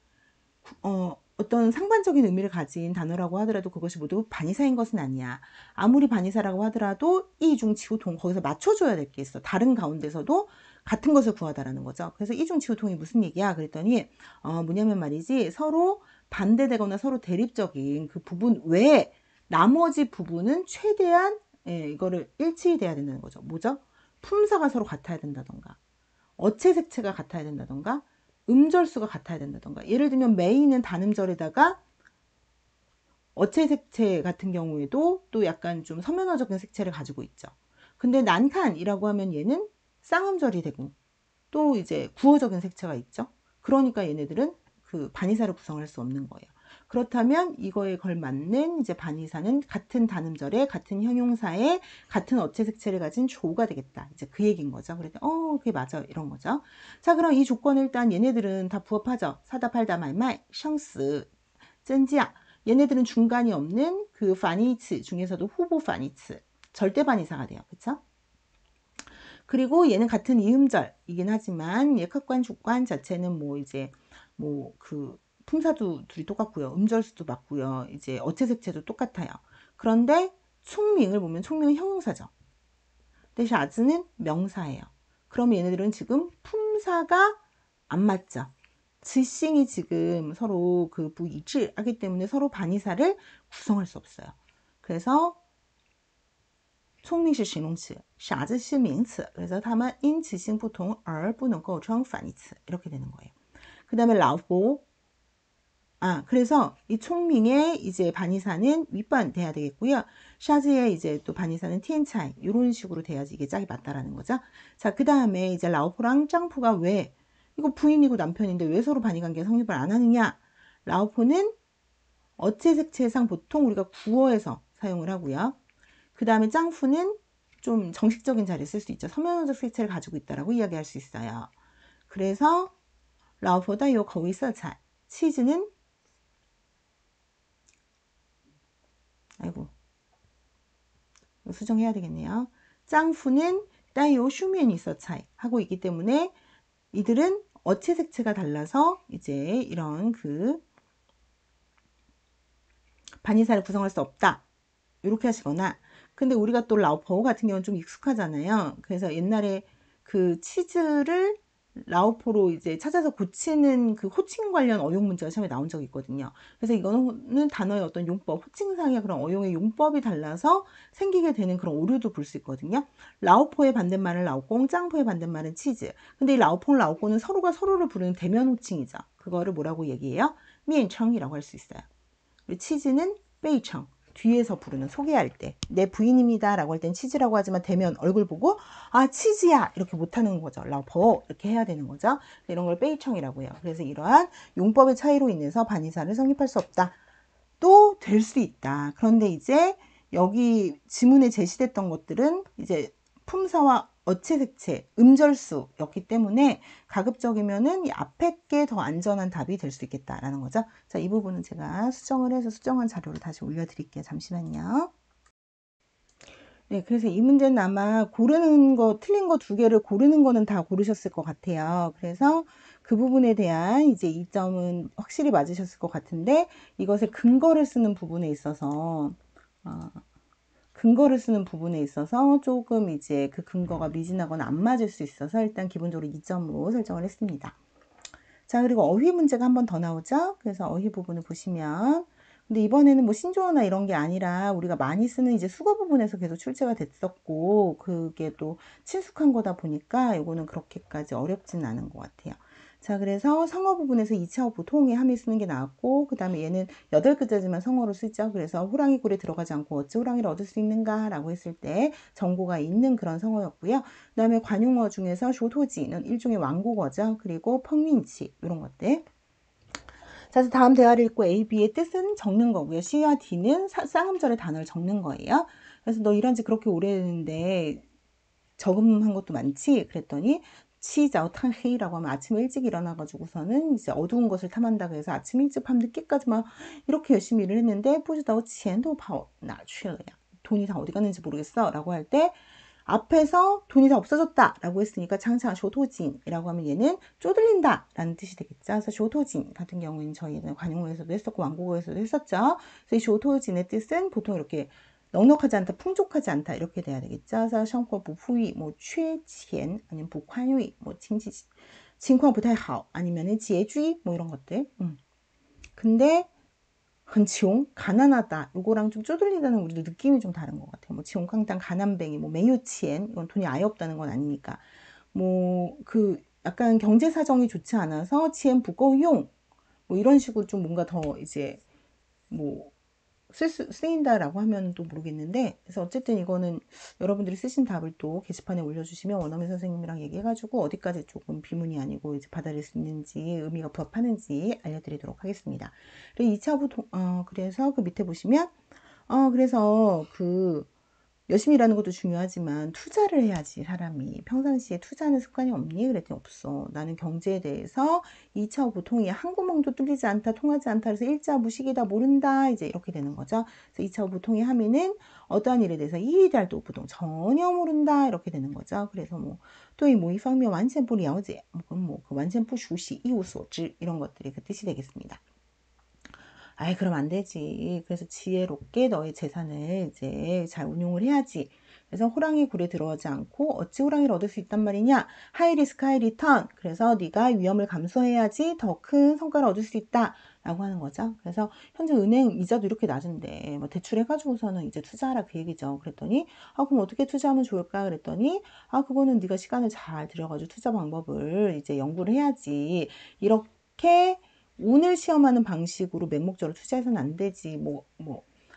어떤 상반적인 의미를 가진 단어라고 하더라도 그것이 모두 반의사인 것은 아니야. 아무리 반의사라고 하더라도 이중 지우통 거기서 맞춰줘야 될 게 있어. 다른 가운데서도 같은 것을 구하다라는 거죠. 그래서 이중 지우통이 무슨 얘기야? 그랬더니 뭐냐면 말이지 서로 반대되거나 서로 대립적인 그 부분 외에 나머지 부분은 최대한 이거를 일치돼야 된다는 거죠. 뭐죠? 품사가 서로 같아야 된다던가 어체 색채가 같아야 된다던가 음절수가 같아야 된다던가 예를 들면 메이는 단음절에다가 어체 색채 같은 경우에도 또 약간 좀 서면어적인 색채를 가지고 있죠. 근데 난칸이라고 하면 얘는 쌍음절이 되고 또 이제 구어적인 색채가 있죠. 그러니까 얘네들은 그 반의사를 구성할 수 없는 거예요. 그렇다면 이거에 걸맞는 이제 반의사는 같은 단음절에 같은 형용사에 같은 어체 색채를 가진 조가 되겠다. 이제 그 얘기인 거죠. 그랬더니 그게 맞아 이런 거죠. 자, 그럼 이 조건을 일단 얘네들은 다 부합하죠. 사다 팔다 말말 샹스 쩐지야. 얘네들은 중간이 없는 그 파니츠 중에서도 후보 파니츠 절대 반의사가 돼요. 그쵸? 그리고 얘는 같은 이음절이긴 하지만 예컷관 주관 자체는 뭐 이제 뭐 그 품사도 둘이 똑같고요. 음절수도 맞고요. 이제 어체색채도 똑같아요. 그런데 총명을 보면 총명은 형용사죠. 근데 샤즈는 명사예요. 그럼 얘네들은 지금 품사가 안 맞죠. 지싱이 지금 서로 그 부이致하기 때문에 서로 반의사를 구성할 수 없어요. 그래서 聪明是形容词，傻子是名词. 그래서 他们因词性不同而不能构成反义词. 이렇게 되는 거예요. 그 다음에 라오보. 그래서 이 총명의 이제 반의사는 윗반 돼야 되겠고요. 샤즈의 이제 또 반의사는 티엔차이. 이런 식으로 돼야지 이게 짝이 맞다라는 거죠. 자, 그 다음에 이제 라오포랑 짱푸가 왜, 이거 부인이고 남편인데 왜 서로 반의관계 성립을 안 하느냐? 라오포는 어체색채상 보통 우리가 구어에서 사용을 하고요. 그 다음에 짱푸는 좀 정식적인 자리에 쓸 수 있죠. 서면어적 색채를 가지고 있다라고 이야기할 수 있어요. 그래서 라오보다 요 거위色彩 치즈는 아이고 수정해야 되겠네요. 짱푸는 따요 슈면이色彩 하고 있기 때문에 이들은 어체 색채가 달라서 이제 이런 그 반의사를 구성할 수 없다. 이렇게 하시거나 근데 우리가 또 라오퍼 같은 경우는 좀 익숙하잖아요. 그래서 옛날에 그 치즈를 라오포로 이제 찾아서 고치는 그 호칭 관련 어용 문제가 처음에 나온 적이 있거든요. 그래서 이거는 단어의 어떤 용법, 호칭상의 그런 어용의 용법이 달라서 생기게 되는 그런 오류도 볼 수 있거든요. 라오포의 반대말은 라오꽁, 짱포의 반대말은 치즈. 근데 이 라오퐁, 라오꼬는 서로가 서로를 부르는 대면 호칭이죠. 그거를 뭐라고 얘기해요? 미엔청이라고 할 수 있어요. 그리고 치즈는 베이청. 뒤에서 부르는 소개할 때 내 부인입니다 라고 할 땐 치즈라고 하지만 대면 얼굴 보고 치즈야 이렇게 못하는 거죠. 라퍼 이렇게 해야 되는 거죠. 이런 걸 베이청이라고 해요. 그래서 이러한 용법의 차이로 인해서 반의사를 성립할 수 없다. 또 될 수 있다. 그런데 이제 여기 지문에 제시됐던 것들은 이제 품사와 어체색채, 음절수였기 때문에 가급적이면은 이 앞에 게 더 안전한 답이 될 수 있겠다라는 거죠. 자, 이 부분은 제가 수정을 해서 수정한 자료를 다시 올려드릴게요. 잠시만요. 네, 그래서 이 문제는 아마 고르는 거, 틀린 거 두 개를 고르는 거는 다 고르셨을 것 같아요. 그래서 그 부분에 대한 이제 이점은 확실히 맞으셨을 것 같은데 이것의 근거를 쓰는 부분에 있어서 조금 이제 그 근거가 미진하거나 안 맞을 수 있어서 일단 기본적으로 2점으로 설정을 했습니다. 자, 그리고 어휘 문제가 한 번 더 나오죠. 그래서 어휘 부분을 보시면 근데 이번에는 뭐 신조어나 이런 게 아니라 우리가 많이 쓰는 이제 수거 부분에서 계속 출제가 됐었고 그게 또 친숙한 거다 보니까 이거는 그렇게까지 어렵지는 않은 것 같아요. 자, 그래서 성어 부분에서 2차어 보통의 함이 쓰는 게 나왔고 그 다음에 얘는 8글자지만 성어로 쓰죠. 그래서 호랑이 굴에 들어가지 않고 어찌 호랑이를 얻을 수 있는가 라고 했을 때 정보가 있는 그런 성어였고요. 그 다음에 관용어 중에서 쇼토지는 일종의 완국어죠. 그리고 펑민치 이런 것들. 자, 그래서 다음 대화를 읽고 A, B의 뜻은 적는 거고요. C와 D는 쌍음절의 단어를 적는 거예요. 그래서 너 일한 지 그렇게 오래됐는데 저금한 것도 많지? 그랬더니 치자오 탕헤이라고 하면 아침에 일찍 일어나가지고서는 이제 어두운 것을 탐한다고 해서 아침 일찍 밤 늦게까지 막 이렇게 열심히 일을 했는데 뿌지다오 치엔도 파오 나취야 돈이 다 어디 갔는지 모르겠어 라고 할 때 앞에서 돈이 다 없어졌다 라고 했으니까 장창 쇼토진이라고 하면 얘는 쪼들린다 라는 뜻이 되겠죠. 그래서 쇼토진 같은 경우에는 저희는 관용어에서도 했었고 완국어에서도 했었죠. 그래서 이 쇼토진의 뜻은 보통 이렇게 넉넉하지 않다, 풍족하지 않다 이렇게 돼야 되겠죠. 그래서 생활不富裕, 뭐缺钱 아니면 不宽裕, 뭐情况不太好 아니면은 拮据뭐 이런 것들. 근데 지용 가난하다 요거랑 좀 쪼들리다는 우리도 느낌이 좀 다른 것 같아요. 뭐 지용강당 가난뱅이 뭐 메유치엔 이건 돈이 아예 없다는 건 아니니까 뭐 그 약간 경제 사정이 좋지 않아서 치엔 부거용 뭐 이런 식으로 좀 뭔가 더 이제 뭐 쓰인다라고 하면 또 모르겠는데, 그래서 어쨌든 이거는 여러분들이 쓰신 답을 또 게시판에 올려주시면 원어민 선생님이랑 얘기해가지고 어디까지 조금 비문이 아니고 이제 받아들일 수 있는지, 의미가 부합하는지 알려드리도록 하겠습니다. 그리고 2차 부통, 그래서 그 밑에 보시면, 그래서 열심히 일하는 것도 중요하지만 투자를 해야지. 사람이 평상시에 투자하는 습관이 없니? 그랬더니 없어. 나는 경제에 대해서 2차 보통이 한 구멍도 뚫리지 않다, 통하지 않다. 그래서 일자 무식이다, 모른다. 이제 이렇게 되는 거죠. 그래서 2차 보통의 함의는 어떠한 일에 대해서 이해할도 부동 전혀 모른다. 이렇게 되는 거죠. 그래서 또이 모의方面 완전不了解. 그럼 그 완전不熟悉, 一无所知 이런 것들이 그 뜻이 되겠습니다. 아이, 그럼 안 되지. 그래서 지혜롭게 너의 재산을 이제 잘 운용을 해야지. 그래서 호랑이 굴에 들어가지 않고 어찌 호랑이를 얻을 수 있단 말이냐? 하이 리스크 하이 리턴. 그래서 네가 위험을 감수해야지 더 큰 성과를 얻을 수 있다. 라고 하는 거죠. 그래서 현재 은행 이자도 이렇게 낮은데 대출해가지고서는 이제 투자하라 그 얘기죠. 그랬더니 그럼 어떻게 투자하면 좋을까? 그랬더니 그거는 네가 시간을 잘 들여가지고 투자 방법을 이제 연구를 해야지. 이렇게 운을 시험하는 방식으로 맹목적으로 투자해서는 안 되지.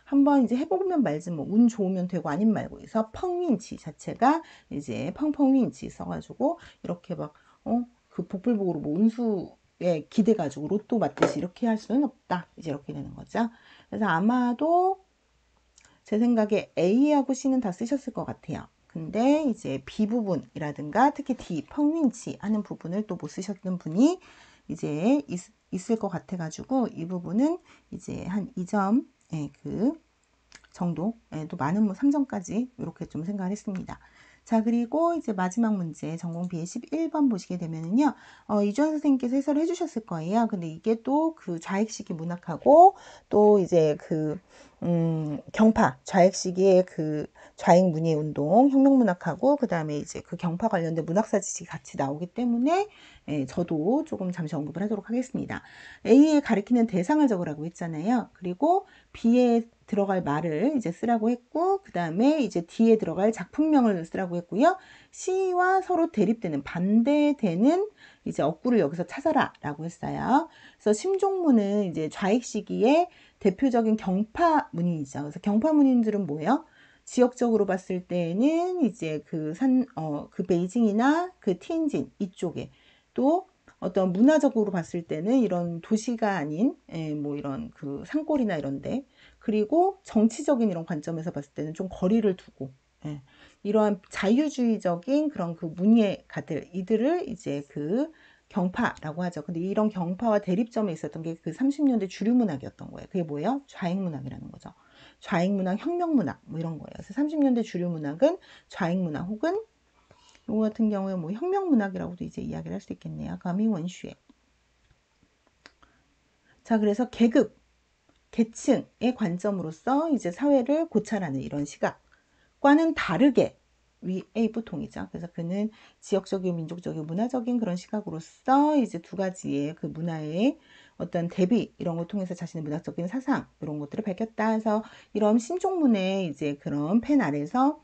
한번 이제 해보면 말지 운 좋으면 되고 아님 말고 해서 펑윈치 자체가 이제 펑펑윈치 써가지고 이렇게 그 복불복으로 운수에 기대가지고 로또 맞듯이 이렇게 할 수는 없다. 이제 이렇게 되는 거죠. 그래서 아마도 제 생각에 A하고 C는 다 쓰셨을 것 같아요. 근데 이제 B 부분이라든가 특히 D 펑윈치 하는 부분을 또 못 쓰셨던 분이 이제 있을 것 같아 가지고 이 부분은 이제 한 2점 그 정도 또 많은 3점까지 이렇게 좀 생각을 했습니다. 자, 그리고 이제 마지막 문제 전공 B의 11번 보시게 되면은요. 이주환 선생님께서 해설을 해주셨을 거예요. 근데 이게 또 그 좌익시기 문학하고 또 이제 경파 좌익시기의 그 좌익 문예 운동 혁명 문학하고 그 다음에 이제 그 경파 관련된 문학사 지식이 같이 나오기 때문에 저도 조금 잠시 언급을 하도록 하겠습니다. A에 가리키는 대상을 적으라고 했잖아요. 그리고 B에 들어갈 말을 이제 쓰라고 했고, 그 다음에 이제 D에 들어갈 작품명을 쓰라고 했고요. C와 서로 대립되는, 반대되는 이제 어구를 여기서 찾아라 라고 했어요. 그래서 심종문은 이제 좌익 시기의 대표적인 경파 문인이죠. 그래서 경파 문인들은 뭐예요? 지역적으로 봤을 때는 이제 그 베이징이나 그 티엔진 이쪽에 또 어떤 문화적으로 봤을 때는 이런 도시가 아닌 이런 그 산골이나 이런데 그리고 정치적인 이런 관점에서 봤을 때는 좀 거리를 두고 이러한 자유주의적인 그런 그 문예가들 이들을 이제 그 경파라고 하죠. 근데 이런 경파와 대립점에 있었던 게 그 30년대 주류 문학이었던 거예요. 그게 뭐예요? 좌익 문학이라는 거죠. 좌익 문학, 혁명 문학 뭐 이런 거예요. 그래서 30년대 주류 문학은 좌익 문학 혹은 이거 같은 경우에 혁명 문학이라고도 이제 이야기를 할 수 있겠네요. 가미원슈에. 자, 그래서 계급, 계층의 관점으로서 이제 사회를 고찰하는 이런 시각과는 다르게 A 보통이죠. 그래서 그는 지역적이고 민족적이고 문화적인 그런 시각으로서 이제 두 가지의 그 문화의 어떤 대비 이런 걸 통해서 자신의 문학적인 사상 이런 것들을 밝혔다. 해서 이런 신종문의 이제 그런 펜 아래서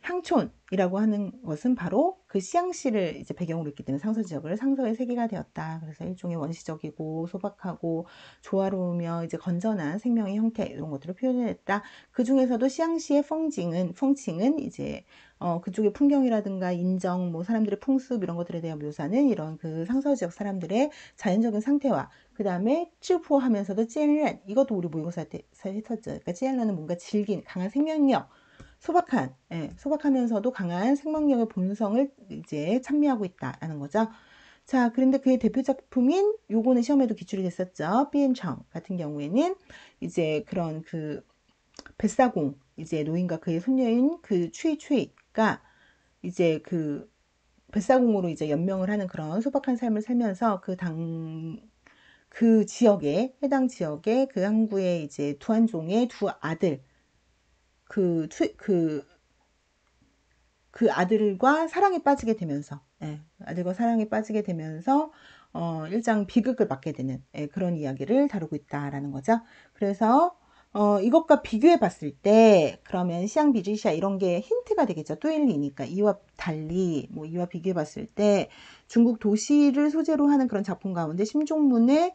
향촌이라고 하는 것은 바로 그 시향시를 이제 배경으로 했기 때문에 상서 지역을 상서의 세계가 되었다. 그래서 일종의 원시적이고 소박하고 조화로우며 이제 건전한 생명의 형태 이런 것들을 표현했다. 그 중에서도 시향시의 펑칭은 이제 그쪽의 풍경이라든가 인정, 사람들의 풍습 이런 것들에 대한 묘사는 이런 그 상서 지역 사람들의 자연적인 상태와 그 다음에 쯔포하면서도 찌엘렌 이것도 우리 모의고사 때 했었죠. 그러니까 찌엘렌은 뭔가 질긴 강한 생명력 소박하면서도 강한 생명력의 본성을 이제 찬미하고 있다라는 거죠. 자, 그런데 그의 대표 작품인 요거는 시험에도 기출이 됐었죠. 비엔청 같은 경우에는 이제 그런 그 뱃사공 이제 노인과 그의 손녀인 그 추이추이가 이제 그 뱃사공으로 이제 연명을 하는 그런 소박한 삶을 살면서 그 지역에 해당 지역에 그 항구의 이제 두한종의 두 아들 그 아들과 사랑에 빠지게 되면서, 아들과 사랑에 빠지게 되면서, 일장 비극을 맞게 되는, 그런 이야기를 다루고 있다라는 거죠. 그래서, 이것과 비교해 봤을 때 그러면 시앙 비주시아 이런 게 힌트가 되겠죠. 뚜일리니까 이와 달리 뭐 이와 비교해 봤을 때 중국 도시를 소재로 하는 그런 작품 가운데 심종문이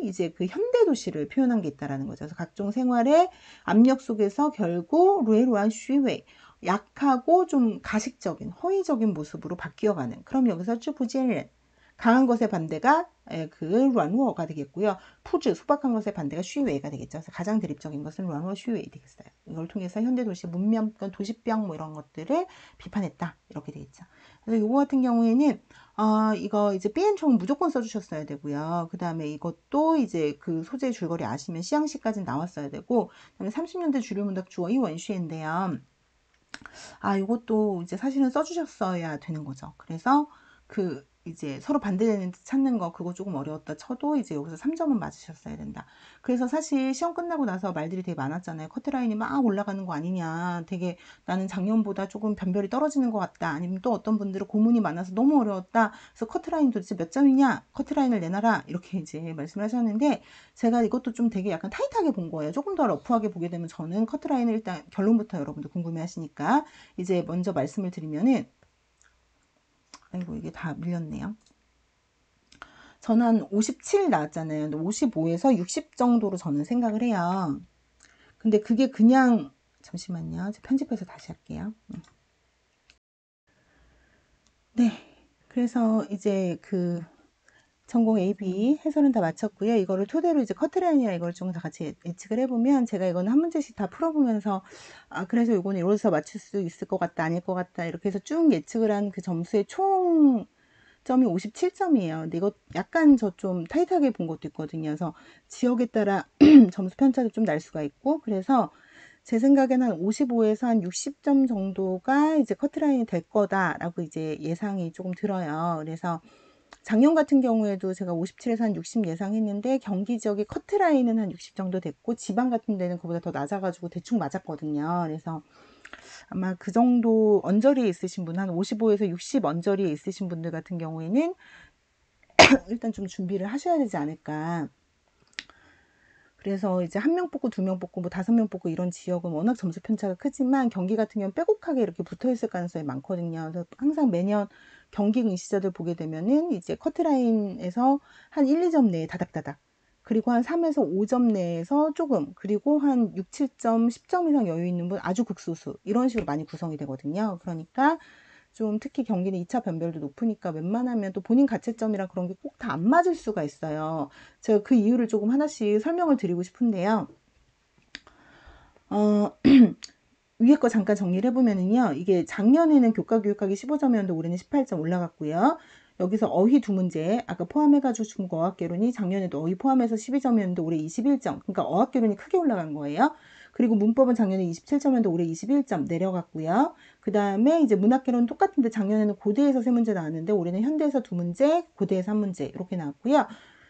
이제 그 현대 도시를 표현한 게 있다라는 거죠. 그래서 각종 생활의 압력 속에서 결국 루에루안 슈웨이 약하고 좀 가식적인 허위적인 모습으로 바뀌어가는. 그럼 여기서 쭈부젤렌 강한 것의 반대가 그 란워가 되겠고요. 푸즈 소박한 것의 반대가 쉬웨이가 되겠죠. 그래서 가장 대립적인 것은 란워 쉬웨이 되겠어요. 이걸 통해서 현대 도시 문명권 도시병 뭐 이런 것들을 비판했다 이렇게 되겠죠. 그래서 이거 같은 경우에는 이거 이제 삐엔총 무조건 써주셨어야 되고요. 그 다음에 이것도 이제 그 소재 줄거리 아시면 시향시까지 나왔어야 되고, 그다음에 30년대 주류 문학 주어 이 원슈인데요. 이것도 이제 사실은 써주셨어야 되는 거죠. 그래서 그 이제 서로 반대되는 찾는 거 그거 조금 어려웠다 쳐도 이제 여기서 3점은 맞으셨어야 된다. 그래서 사실 시험 끝나고 나서 말들이 되게 많았잖아요. 커트라인이 막 올라가는 거 아니냐. 되게 나는 작년보다 조금 변별이 떨어지는 것 같다. 아니면 또 어떤 분들은 고문이 많아서 너무 어려웠다. 그래서 커트라인 도대체 몇 점이냐? 커트라인을 내놔라. 이렇게 이제 말씀을 하셨는데 제가 이것도 좀 되게 약간 타이트하게 본 거예요. 조금 더 러프하게 보게 되면 저는 커트라인을 일단 결론부터 여러분들 궁금해 하시니까 이제 먼저 말씀을 드리면은 아이고 이게 다 밀렸네요. 저는 한 57 나왔잖아요. 근데 55에서 60 정도로 저는 생각을 해요. 근데 그게 그냥 잠시만요. 제가 편집해서 다시 할게요. 네. 그래서 이제 그 전공 A, B 해설은 다 마쳤고요. 이거를 토대로 이제 커트라인이랑 이걸 좀 다 같이 예측을 해보면 제가 이거는 한 문제씩 다 풀어보면서 그래서 이거는 이로서 맞출 수 있을 것 같다 아닐 것 같다 이렇게 해서 쭉 예측을 한 그 점수의 총 점이 57점이에요. 근데 이거 약간 저 좀 타이트하게 본 것도 있거든요. 그래서 지역에 따라 점수 편차도 좀 날 수가 있고 그래서 제 생각에는 한 55에서 한 60점 정도가 이제 커트라인이 될 거다라고 이제 예상이 조금 들어요. 그래서 작년 같은 경우에도 제가 57에서 한 60 예상했는데 경기 지역의 커트라인은 한 60 정도 됐고 지방 같은 데는 그보다 더 낮아가지고 대충 맞았거든요. 그래서 아마 그 정도 언저리에 있으신 분, 한 55에서 60 언저리에 있으신 분들 같은 경우에는 일단 좀 준비를 하셔야 되지 않을까. 그래서 이제 한 명 뽑고 두 명 뽑고 뭐 다섯 명 뽑고 이런 지역은 워낙 점수 편차가 크지만 경기 같은 경우는 빼곡하게 이렇게 붙어 있을 가능성이 많거든요. 그래서 항상 매년 경기 응시자들 보게 되면은 이제 커트라인에서 한 1, 2점 내에 다닥다닥. 그리고 한 3에서 5점 내에서 조금, 그리고 한 6, 7점, 10점 이상 여유 있는 분 아주 극소수. 이런 식으로 많이 구성이 되거든요. 그러니까 좀 특히 경기는 2차 변별도 높으니까 웬만하면 또 본인 가채점이랑 그런 게 꼭 다 안 맞을 수가 있어요. 제가 그 이유를 조금 하나씩 설명을 드리고 싶은데요. 어, 위에 거 잠깐 정리를 해보면은요. 이게 작년에는 교과 교육학이 15점이었는데 올해는 18점 올라갔고요. 여기서 어휘 두 문제 아까 포함해가지고 중국 어학개론이 작년에도 어휘 포함해서 12점이었는데 올해 21점. 그러니까 어학개론이 크게 올라간 거예요. 그리고 문법은 작년에 27점이었는데 올해 21점 내려갔고요. 그 다음에 이제 문학개론은 똑같은데 작년에는 고대에서 세 문제 나왔는데 올해는 현대에서 두 문제, 고대에서 한 문제 이렇게 나왔고요.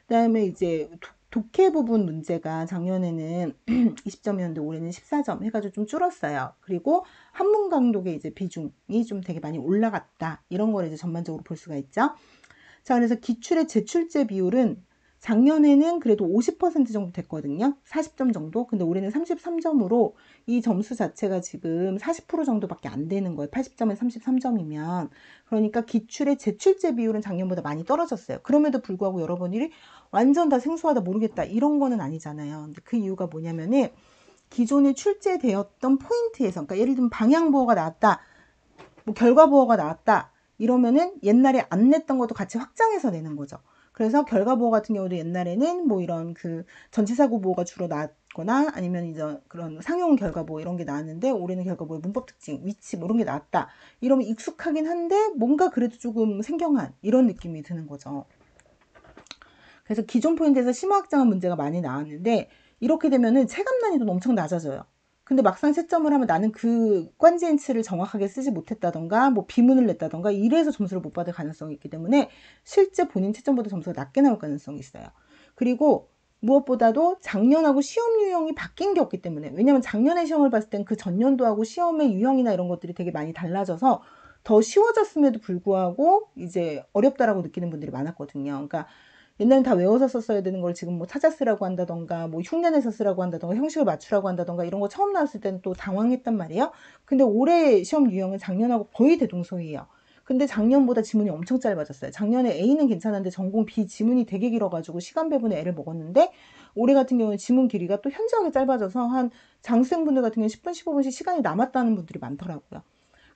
그 다음에 이제 독해 부분 문제가 작년에는 20점이었는데 올해는 14점 해가지고 좀 줄었어요. 그리고 한문 강독의 이제 비중이 좀 되게 많이 올라갔다. 이런 걸 이제 전반적으로 볼 수가 있죠. 자, 그래서 기출의 제출제 비율은 작년에는 그래도 50% 정도 됐거든요. 40점 정도. 근데 올해는 33점으로 이 점수 자체가 지금 40% 정도밖에 안 되는 거예요. 80점에 33점이면. 그러니까 기출의 제출제 비율은 작년보다 많이 떨어졌어요. 그럼에도 불구하고 여러분들이 완전 다 생소하다 모르겠다 이런 거는 아니잖아요. 근데 그 이유가 뭐냐면은 기존에 출제되었던 포인트에서, 그러니까 예를 들면 방향부호가 나왔다, 뭐 결과부호가 나왔다 이러면은 옛날에 안 냈던 것도 같이 확장해서 내는 거죠. 그래서 결과부호 같은 경우도 옛날에는 뭐 이런 그 전치사구 보호가 주로 나왔거나 아니면 이제 그런 상용 결과보호 이런 게 나왔는데 올해는 결과보호의 문법 특징, 위치 뭐 이런 게 나왔다. 이러면 익숙하긴 한데 뭔가 그래도 조금 생경한 이런 느낌이 드는 거죠. 그래서 기존 포인트에서 심화 확장한 문제가 많이 나왔는데 이렇게 되면은 체감 난이도는 엄청 낮아져요. 근데 막상 채점을 하면 나는 그 관제인치를 정확하게 쓰지 못했다던가 뭐 비문을 냈다던가 이래서 점수를 못 받을 가능성이 있기 때문에 실제 본인 채점보다 점수가 낮게 나올 가능성이 있어요. 그리고 무엇보다도 작년하고 시험 유형이 바뀐 게 없기 때문에, 왜냐면 작년에 시험을 봤을 땐 그 전년도하고 시험의 유형이나 이런 것들이 되게 많이 달라져서 더 쉬워졌음에도 불구하고 이제 어렵다라고 느끼는 분들이 많았거든요. 그러니까 옛날엔 다 외워서 썼어야 되는 걸 지금 뭐 찾아 쓰라고 한다던가, 뭐 흉내내서 쓰라고 한다던가, 형식을 맞추라고 한다던가, 이런 거 처음 나왔을 때는 또 당황했단 말이에요. 근데 올해 시험 유형은 작년하고 거의 대동소이해요. 근데 작년보다 지문이 엄청 짧아졌어요. 작년에 A는 괜찮은데 전공 B 지문이 되게 길어가지고 시간 배분에 애를 먹었는데, 올해 같은 경우는 지문 길이가 또 현저하게 짧아져서 한 장수생분들 같은 경우는 10분, 15분씩 시간이 남았다는 분들이 많더라고요.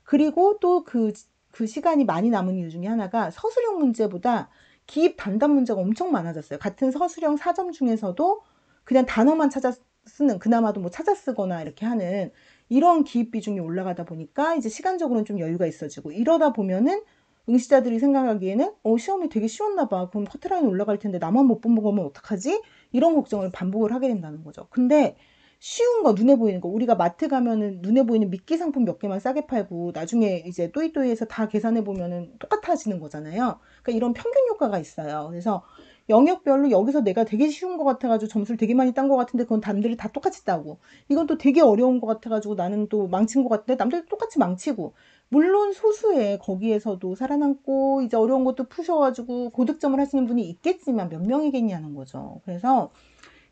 그리고 또 그 시간이 많이 남은 이유 중에 하나가 서술형 문제보다 기입 단답 문제가 엄청 많아졌어요. 같은 서술형 4점 중에서도 그냥 단어만 찾아 쓰는, 그나마도 뭐 찾아 쓰거나 이렇게 하는 이런 기입 비중이 올라가다 보니까 이제 시간적으로는 좀 여유가 있어지고, 이러다 보면은 응시자들이 생각하기에는 시험이 되게 쉬웠나 봐. 그럼 커트라인 올라갈 텐데 나만 못 본 거면 어떡하지? 이런 걱정을 반복을 하게 된다는 거죠. 근데 쉬운 거, 눈에 보이는 거, 우리가 마트 가면은 눈에 보이는 미끼 상품 몇 개만 싸게 팔고 나중에 이제 또이또이해서 다 계산해 보면은 똑같아지는 거잖아요. 그러니까 이런 평균 효과가 있어요. 그래서 영역별로 여기서 내가 되게 쉬운 것 같아가지고 점수를 되게 많이 딴 것 같은데 그건 남들이 다 똑같이 따고, 이건 또 되게 어려운 것 같아가지고 나는 또 망친 것 같은데 남들 똑같이 망치고, 물론 소수의 거기에서도 살아남고 이제 어려운 것도 푸셔가지고 고득점을 하시는 분이 있겠지만 몇 명이겠냐는 거죠. 그래서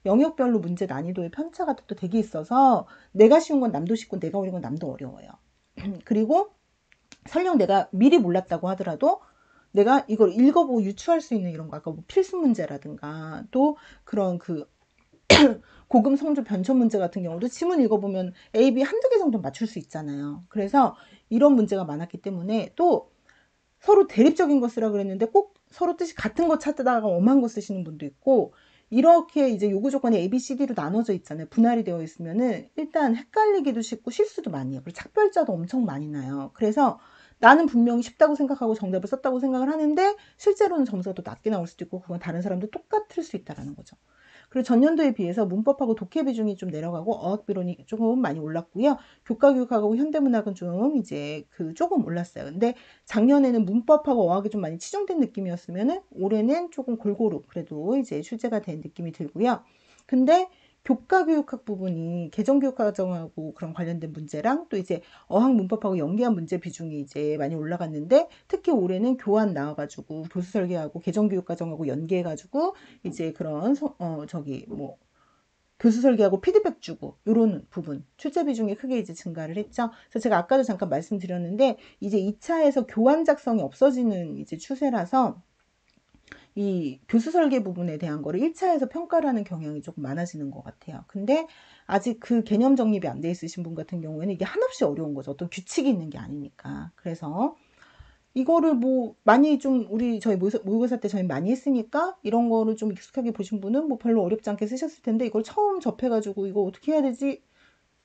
영역별로 문제 난이도의 편차가 또 되게 있어서 내가 쉬운 건 남도 쉽고 내가 어려운 건 남도 어려워요. 그리고 설령 내가 미리 몰랐다고 하더라도 내가 이걸 읽어보고 유추할 수 있는 이런 거, 아까 뭐 필수 문제라든가 또 그런 그 고금 성조 변천 문제 같은 경우도 지문 읽어보면 A, B 한두 개 정도 맞출 수 있잖아요. 그래서 이런 문제가 많았기 때문에, 또 서로 대립적인 거 쓰라 그랬는데 꼭 서로 뜻이 같은 거 찾다가 엄한 거 쓰시는 분도 있고, 이렇게 이제 요구 조건이 A, B, C, D로 나눠져 있잖아요. 분할이 되어 있으면은 일단 헷갈리기도 쉽고 실수도 많이 해요. 그리고 착별자도 엄청 많이 나요. 그래서 나는 분명히 쉽다고 생각하고 정답을 썼다고 생각을 하는데 실제로는 점수가 더 낮게 나올 수도 있고, 그건 다른 사람도 똑같을 수 있다는 거죠. 그리고 전년도에 비해서 문법하고 독해 비중이 좀 내려가고 어학 비론이 조금 많이 올랐고요. 교과 교육하고 현대문학은 좀 이제 조금 올랐어요. 근데 작년에는 문법하고 어학이 좀 많이 치중된 느낌이었으면은 올해는 조금 골고루 그래도 이제 출제가 된 느낌이 들고요. 근데 교과 교육학 부분이 개정 교육 과정하고 그런 관련된 문제랑 또 이제 어학 문법하고 연계한 문제 비중이 이제 많이 올라갔는데, 특히 올해는 교환 나와가지고 교수 설계하고 개정 교육 과정하고 연계해가지고 이제 그런 저기 뭐 교수 설계하고 피드백 주고 요런 부분 출제 비중이 크게 이제 증가를 했죠. 그래서 제가 아까도 잠깐 말씀드렸는데 이제 2차에서 교환 작성이 없어지는 이제 추세라서 이 교수 설계 부분에 대한 거를 1차에서 평가를 하는 경향이 조금 많아지는 것 같아요. 근데 아직 그 개념 정립이 안 돼 있으신 분 같은 경우에는 이게 한없이 어려운 거죠. 어떤 규칙이 있는 게 아니니까. 그래서 이거를 뭐 많이 좀 저희 모의고사 때 저희 많이 했으니까 이런 거를 좀 익숙하게 보신 분은 뭐 별로 어렵지 않게 쓰셨을 텐데, 이걸 처음 접해가지고 이거 어떻게 해야 되지?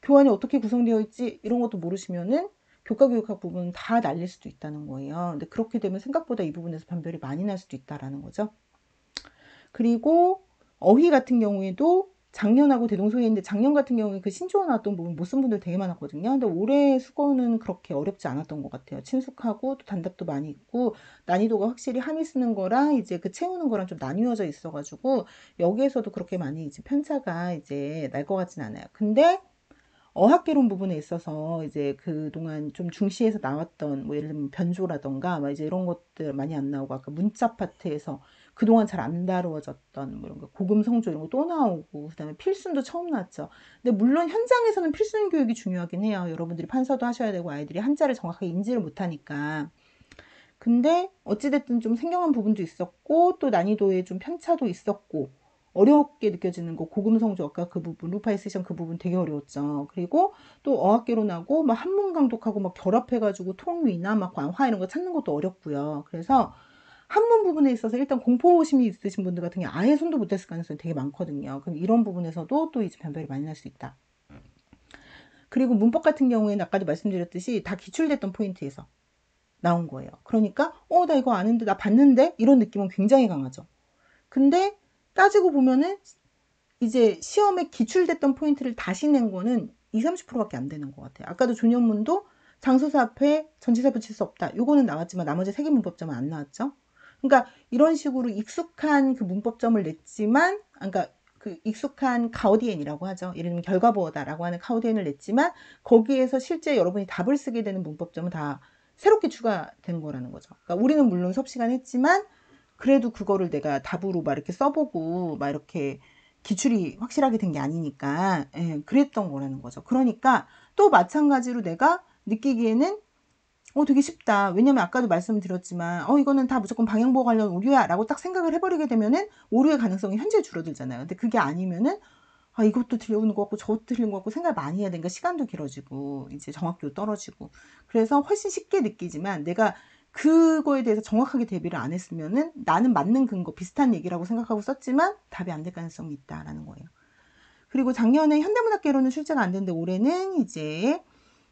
교환이 어떻게 구성되어 있지? 이런 것도 모르시면은 교과 교육학 부분 다 날릴 수도 있다는 거예요. 근데 그렇게 되면 생각보다 이 부분에서 변별이 많이 날 수도 있다라는 거죠. 그리고 어휘 같은 경우에도 작년하고 대동소이인데, 작년 같은 경우에 그 신조어 나왔던 부분 못 쓴 분들 되게 많았거든요. 근데 올해 수거는 그렇게 어렵지 않았던 것 같아요. 친숙하고 또 단답도 많이 있고, 난이도가 확실히 한이 쓰는 거랑 이제 그 채우는 거랑 좀 나뉘어져 있어가지고 여기에서도 그렇게 많이 이제 편차가 이제 날 것 같진 않아요. 근데 어학개론 부분에 있어서 이제 그동안 좀 중시해서 나왔던 뭐 예를 들면 변조라던가 막 이제 이런 것들 많이 안 나오고, 아까 문자 파트에서 그동안 잘 안 다루어졌던 뭐 이런 거 고금 성조 이런 거 또 나오고, 그다음에 필순도 처음 나왔죠. 근데 물론 현장에서는 필순 교육이 중요하긴 해요. 여러분들이 판서도 하셔야 되고 아이들이 한자를 정확하게 인지를 못하니까. 근데 어찌됐든 좀 생경한 부분도 있었고 또 난이도에 좀 편차도 있었고, 어렵게 느껴지는 거 고금성조 아까 그 부분 루파이스션 그 부분 되게 어려웠죠. 그리고 또 어학개론하고 막 한문 강독하고 막 결합해가지고 통위나 막 관화 이런 거 찾는 것도 어렵고요. 그래서 한문 부분에 있어서 일단 공포심이 있으신 분들 같은 경우 아예 손도 못 댔을 가능성이 되게 많거든요. 그럼 이런 부분에서도 또 이제 변별이 많이 날 수 있다. 그리고 문법 같은 경우에는 아까도 말씀드렸듯이 다 기출됐던 포인트에서 나온 거예요. 그러니까 나 이거 아는데 나 봤는데 이런 느낌은 굉장히 강하죠. 근데 따지고 보면은 이제 시험에 기출됐던 포인트를 다시 낸 거는 2, 30%밖에 안 되는 것 같아요. 아까도 조년문도 장소사 앞에 전치사 붙일 수 없다. 요거는 나왔지만 나머지 3개 문법점은 안 나왔죠. 그러니까 이런 식으로 익숙한 그 문법점을 냈지만, 그러니까 그 익숙한 가우디엔이라고 하죠. 예를 들면 결과보어다라고 하는 가우디엔을 냈지만 거기에서 실제 여러분이 답을 쓰게 되는 문법점은 다 새롭게 추가된 거라는 거죠. 그러니까 우리는 물론 수업 시간 했지만 그래도 그거를 내가 답으로 막 이렇게 써보고 막 이렇게 기출이 확실하게 된 게 아니니까 예, 그랬던 거라는 거죠. 그러니까 또 마찬가지로 내가 느끼기에는 되게 쉽다. 왜냐면 아까도 말씀드렸지만 이거는 다 무조건 방향보 관련 오류야 라고 딱 생각을 해버리게 되면은 오류의 가능성이 현저히 줄어들잖아요. 근데 그게 아니면은 이것도 들려오는 것 같고 저것도 들리는 것 같고 생각을 많이 해야 되니까 시간도 길어지고 이제 정확도도 떨어지고 그래서 훨씬 쉽게 느끼지만 내가 그거에 대해서 정확하게 대비를 안 했으면은 나는 맞는 근거 비슷한 얘기라고 생각하고 썼지만 답이 안 될 가능성이 있다라는 거예요. 그리고 작년에 현대문학개론은 출제가 안 됐는데 올해는 이제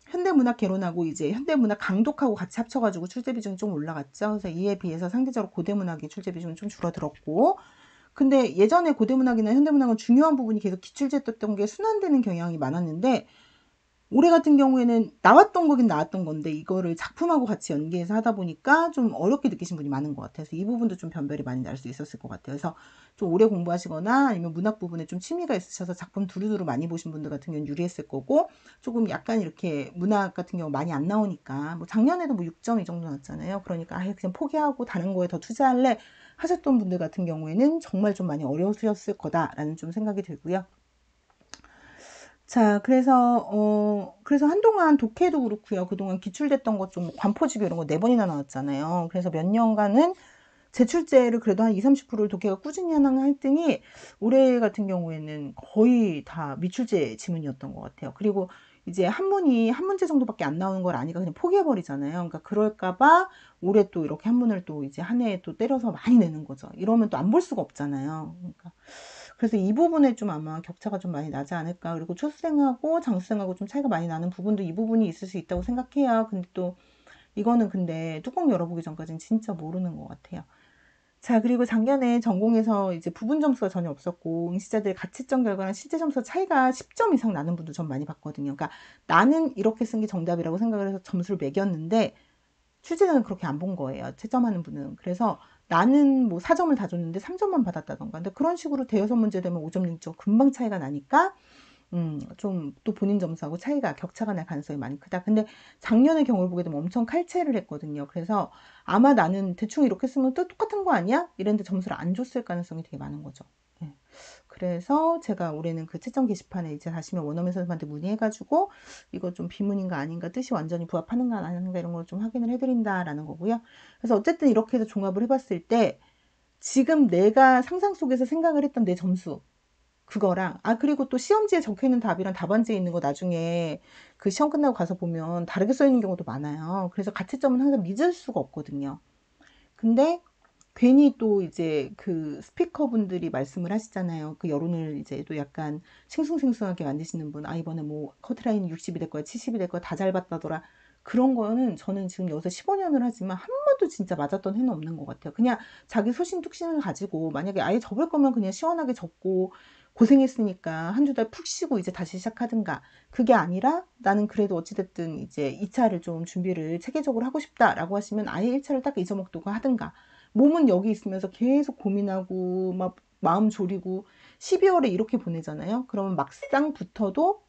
현대문학개론하고 이제 현대문학 강독하고 같이 합쳐가지고 출제 비중이 좀 올라갔죠. 그래서 이에 비해서 상대적으로 고대문학의 출제 비중은 좀 줄어들었고 근데 예전에 고대문학이나 현대문학은 중요한 부분이 계속 기출제 떴던 게 순환되는 경향이 많았는데 올해 같은 경우에는 나왔던 거긴 나왔던 건데 이거를 작품하고 같이 연계해서 하다 보니까 좀 어렵게 느끼신 분이 많은 것 같아서 이 부분도 좀 변별이 많이 날 수 있었을 것 같아요. 그래서 좀 오래 공부하시거나 아니면 문학 부분에 좀 취미가 있으셔서 작품 두루두루 많이 보신 분들 같은 경우는 유리했을 거고 조금 약간 이렇게 문학 같은 경우 많이 안 나오니까 뭐 작년에도 뭐 6점 이 정도 나왔잖아요. 그러니까 아예 그냥 포기하고 다른 거에 더 투자할래 하셨던 분들 같은 경우에는 정말 좀 많이 어려우셨을 거다라는 좀 생각이 들고요. 자, 그래서 한동안 독해도 그렇고요. 그동안 기출됐던 것 좀 관포지교 이런 거 4번이나 나왔잖아요. 그래서 몇 년간은 제출제를 그래도 한 20, 30%를 독해가 꾸준히 하는 활동이 올해 같은 경우에는 거의 다 미출제 지문이었던 것 같아요. 그리고 이제 한문이 한 문제 정도밖에 안 나오는 걸 아니까 그냥 포기해버리잖아요. 그러니까 그럴까봐 올해 또 이렇게 한문을 또 이제 한 해에 또 때려서 많이 내는 거죠. 이러면 또 안 볼 수가 없잖아요. 그러니까 그래서 이 부분에 좀 아마 격차가 좀 많이 나지 않을까. 그리고 초수생하고 장수생하고 좀 차이가 많이 나는 부분도 이 부분이 있을 수 있다고 생각해요. 근데 또 이거는 근데 뚜껑 열어보기 전까지는 진짜 모르는 것 같아요. 자, 그리고 작년에 전공에서 이제 부분 점수가 전혀 없었고 응시자들의 가채점 결과랑 실제 점수 차이가 10점 이상 나는 분도 전 많이 봤거든요. 그러니까 나는 이렇게 쓴 게 정답이라고 생각을 해서 점수를 매겼는데 실제는 그렇게 안 본 거예요. 채점하는 분은. 그래서 나는 뭐 4점을 다 줬는데 3점만 받았다던가. 근데 그런 식으로 대여섯 문제 되면 5점, 6점 금방 차이가 나니까 좀 또 본인 점수하고 차이가 격차가 날 가능성이 많이 크다. 근데 작년의 경우를 보게 되면 엄청 칼퇴를 했거든요. 그래서 아마 나는 대충 이렇게 쓰면 또 똑같은 거 아니야? 이랬는데 점수를 안 줬을 가능성이 되게 많은 거죠. 예. 그래서 제가 올해는 그 채점 게시판에 이제 다시면 원어민 선생님한테 문의해가지고 이거 좀 비문인가 아닌가 뜻이 완전히 부합하는가 안 하는가 이런 걸 좀 확인을 해드린다라는 거고요. 그래서 어쨌든 이렇게 해서 종합을 해봤을 때 지금 내가 상상 속에서 생각을 했던 내 점수 그거랑 그리고 또 시험지에 적혀있는 답이랑 답안지에 있는 거 나중에 그 시험 끝나고 가서 보면 다르게 써 있는 경우도 많아요. 그래서 가채점은 항상 믿을 수가 없거든요. 근데 괜히 또 이제 그 스피커 분들이 말씀을 하시잖아요. 그 여론을 이제 또 약간 싱숭생숭하게 만드시는 분. 이번에 뭐 커트라인이 60이 될 거야, 70이 될 거야, 다 잘 봤다더라. 그런 거는 저는 지금 여기서 15년을 하지만 한 번도 진짜 맞았던 해는 없는 것 같아요. 그냥 자기 소신 툭신을 가지고 만약에 아예 접을 거면 그냥 시원하게 접고 고생했으니까 한 두 달 푹 쉬고 이제 다시 시작하든가. 그게 아니라 나는 그래도 어찌됐든 이제 2차를 좀 준비를 체계적으로 하고 싶다라고 하시면 아예 1차를 딱 잊어먹도록 하든가. 몸은 여기 있으면서 계속 고민하고 막 마음 졸이고 12월에 이렇게 보내잖아요. 그러면 막상 붙어도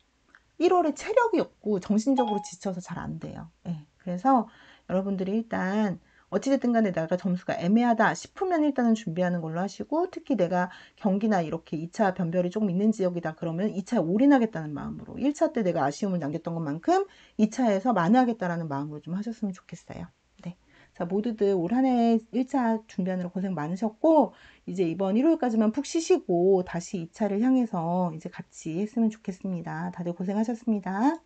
1월에 체력이 없고 정신적으로 지쳐서 잘 안 돼요. 예. 그래서 여러분들이 일단 어찌됐든 간에 내가 점수가 애매하다 싶으면 일단은 준비하는 걸로 하시고 특히 내가 경기나 이렇게 2차 변별이 조금 있는 지역이다 그러면 2차에 올인하겠다는 마음으로 1차 때 내가 아쉬움을 남겼던 것만큼 2차에서 만회하겠다라는 마음으로 좀 하셨으면 좋겠어요. 네. 자, 모두들 올 한 해 1차 준비하느라 고생 많으셨고 이제 이번 일요일까지만 푹 쉬시고 다시 2차를 향해서 이제 같이 했으면 좋겠습니다. 다들 고생하셨습니다.